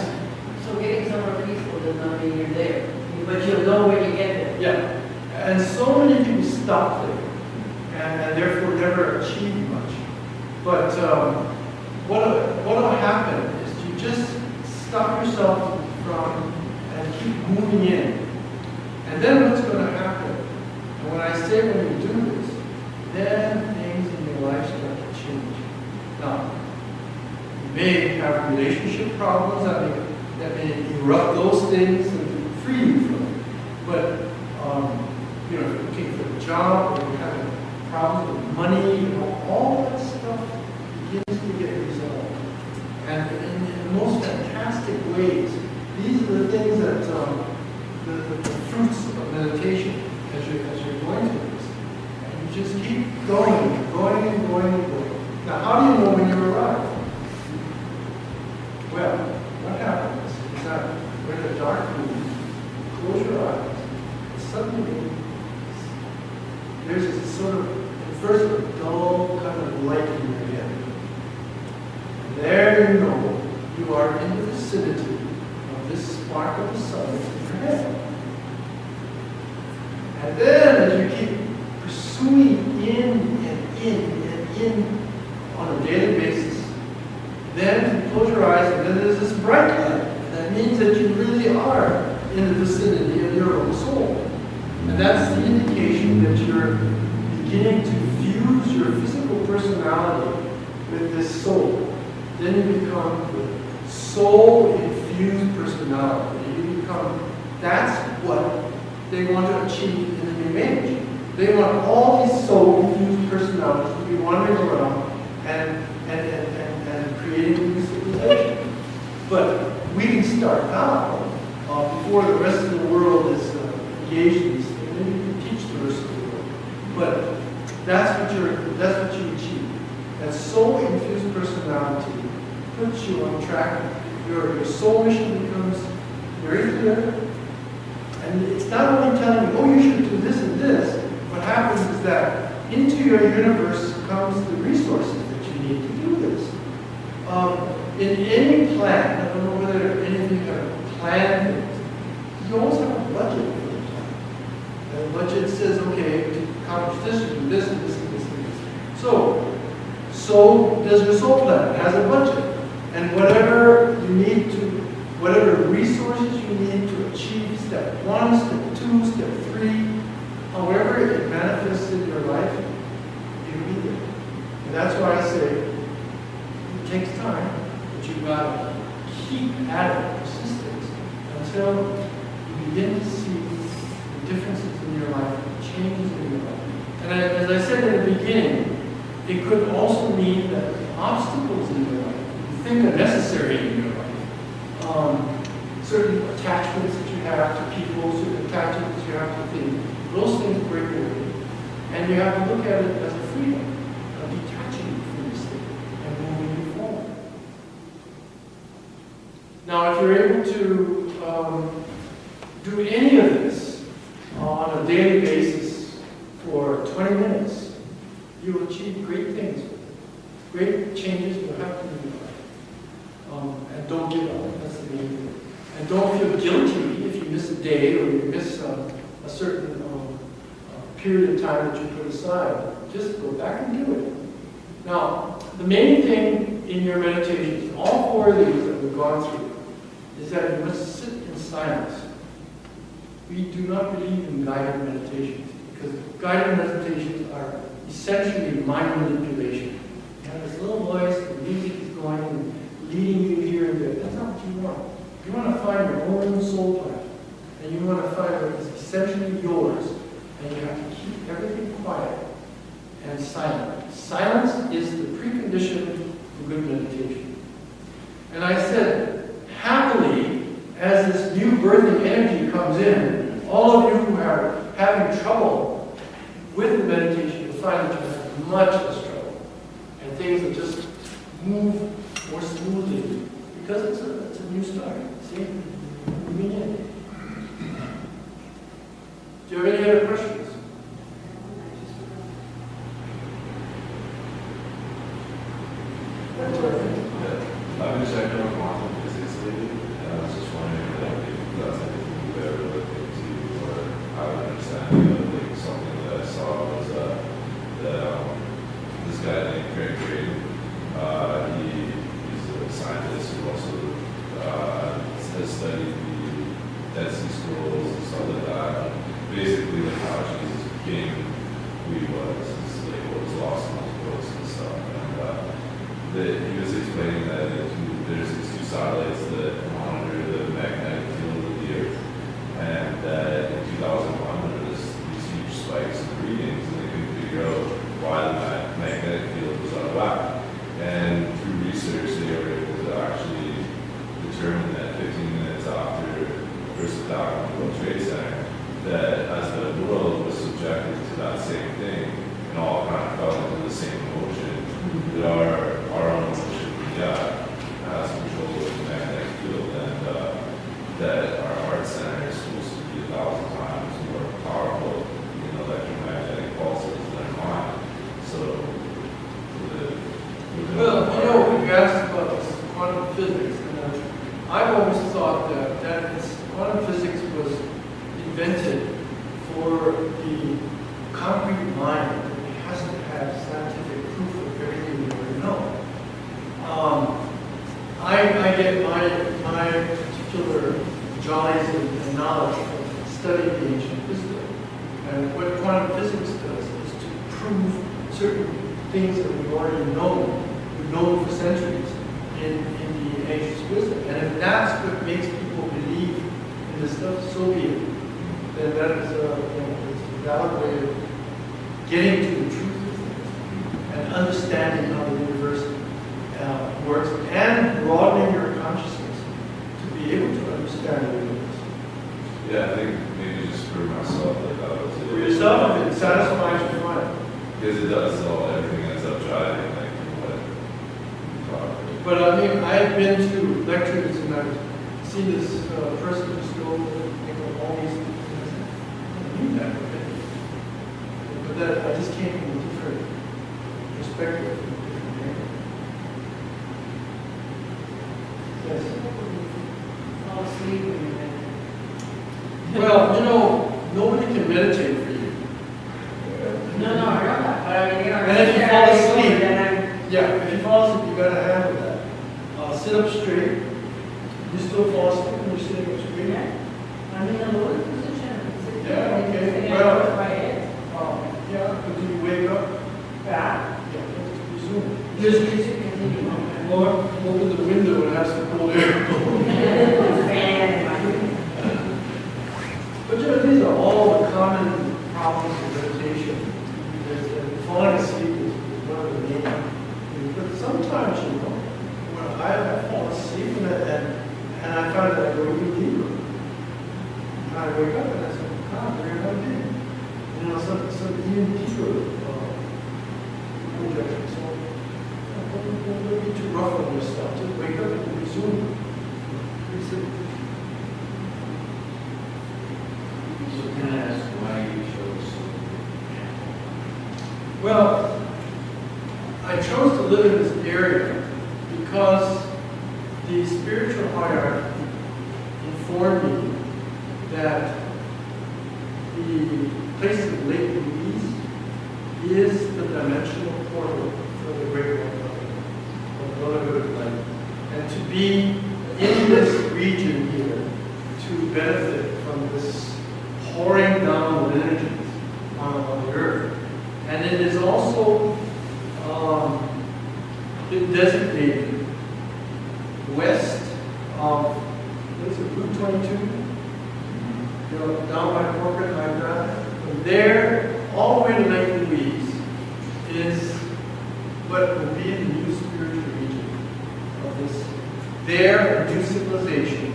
So getting somewhere peaceful does not mean you're there, but you'll know when you get there. Yeah. And so many people stop there, and therefore never achieve much. But what'll happen is you just stop yourself from and keep moving in. And then what's going to happen? And when I say when you do this, then things in your life start to change. Now, you may have relationship problems that may erupt those things and free you from it. But if you're looking for a job or you're having problems with money, all that stuff begins to get resolved. And in the most fantastic ways, these are the things that the fruits of meditation as you're going through this. And you just keep going and going and going and going. Now, how do you know when you arrive? you know you are in the vicinity of this spark of the sun in your head. And then as you keep pursuing in on a daily basis, then you close your eyes and then there's this bright light. And that means that you really are in the vicinity of your own soul. And that's the indication that you're beginning to fuse your physical personality with this soul. Then you become the soul-infused personality. You become, that's what they want to achieve in the new age. They want all these soul-infused personalities to be wandering around and creating new civilization. But we can start now, before the rest of the world is engaged in these things, and you can teach the rest of the world. But that's what you achieve. That soul-infused personality puts you on track. Your soul mission becomes very clear. And it's not only telling you, oh, you should do this and this. What happens is that into your universe comes the resources that you need to do this. In any plan, I don't know whether any of you have planned things, you always have a budget for the plan. And the budget says, okay, to accomplish this, you do this and this and this and this. So does your soul plan. It has a budget. And whatever you need to, whatever resources you need to achieve step 1, step 2, step 3, however it manifests in your life, you'll be there. And that's why I say it takes time, but you've got to keep at it, persistence, until you begin to see the differences in your life, the changes in your life. And as I said in the beginning, it could also mean that obstacles in your life, you think are necessary in your life, certain attachments that you have to people, certain attachments you have to things, those things break away. And you have to look at it as a freedom, of detaching from this thing and moving forward. Now, if you're able to do any of this on a daily basis for 20 minutes, you will achieve great things. Great changes will happen in your life. And don't give up. That's the main thing. And don't feel guilty if you miss a day or you miss a certain period of time that you put aside. Just go back and do it. Now, the main thing in your meditations, all 4 of these that we've gone through, is that you must sit in silence. We do not believe in guided meditations, because guided meditations are essentially mind manipulation. You have this little voice, the music is going and leading you here and there. That's not what you want. You want to find your own soul path, and you want to find what is essentially yours, and you have to keep everything quiet and silent. Silence is the precondition for good meditation. And I said, happily, as this new birthing energy comes in, all of you who are having trouble with the meditation will find that you have much less trouble, and things will just move more smoothly because it's a new start. See? Moving in. Do you have any other questions? I've been checking on quantum physics lately, and I was just wondering if that's anything you've ever looked into, or how to understand something that I saw was that this guy named Greg Drayton, he's a scientist who also has studied the Dead Sea Scrolls and stuff like that. Basically, like how Jesus became who he was, like what was lost in those books and stuff. And he was explaining that there's these 2 satellites that monitor the magnetic field of the Earth, and that in 2001 there was these huge spikes in readings, and they couldn't figure out why the magnetic field was out of whack. And through research, they were able to actually determine that 15 minutes after the first attack on the World Trade Center, that as the world was subjected to that same thing and all kind of fell into the same motion, that our own motion, has control of the magnetic field. I get my particular jollies and knowledge from studying the ancient wisdom. And what quantum physics does is to prove certain things that we've already known, we've known for centuries in the ancient wisdom. And if that's what makes people believe in this stuff, so be it. Then that is it's a valid way of getting to the truth of things and understanding how the universe works and broadening your consciousness to be able to understand the universe. Yeah, I think maybe just for myself, like that was it. For yourself, if it satisfies you, fine. Because it does all, everything ends up driving, like, what you talk about. But I mean, I've been to lectures and I've seen this person just go all these things. I knew that, but that I just came from a different perspective, from a different angle. Yes. Fall asleep when you're there. Well, nobody can meditate for you. No, I know that, but I mean, you know, And if you fall asleep, then yeah, if you fall asleep, you gotta handle that. Sit up straight. You still fall asleep when you're sitting up straight? yeah. I'm in the lower position. Yeah, okay. Well. Well, Right here. yeah, but do you wake up? Yeah. Yeah, let's resume. Just continue. Or open the window and have some cold air. But these are all the common problems of meditation. Falling asleep is one of the main things. But sometimes, when I fall asleep and I find that I go even deeper. And I wake up and I say, God, where have I been? Some even deeper projection. So don't be too rough on yourself. Just wake up and resume. So can I ask why you chose? Well, I chose to live in this area because the spiritual hierarchy informed me that the place of Lake Louise is the dimensional portal for the Great One of Brotherhood of Light. And to be in this region here to benefit from this pouring down of energies on the earth. And it is also been designated west of, what is it, Route 22? Down by corporate like that. From there, all the way to Lake Louise is what will be the new spiritual region of this. There, a new civilization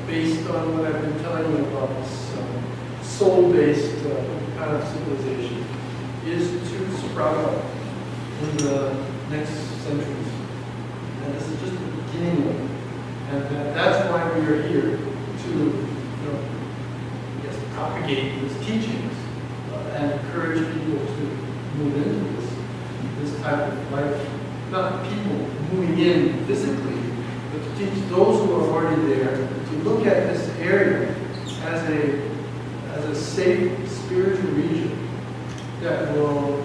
based on what I've been telling you about this soul-based kind of civilization is to sprout up in the next centuries. And this is just the beginning of it. And that's why we are here to, propagate these teachings and encourage people to move into this type of life. Not people moving in physically, but to teach those who are already there to look at this area as a safe spiritual region that will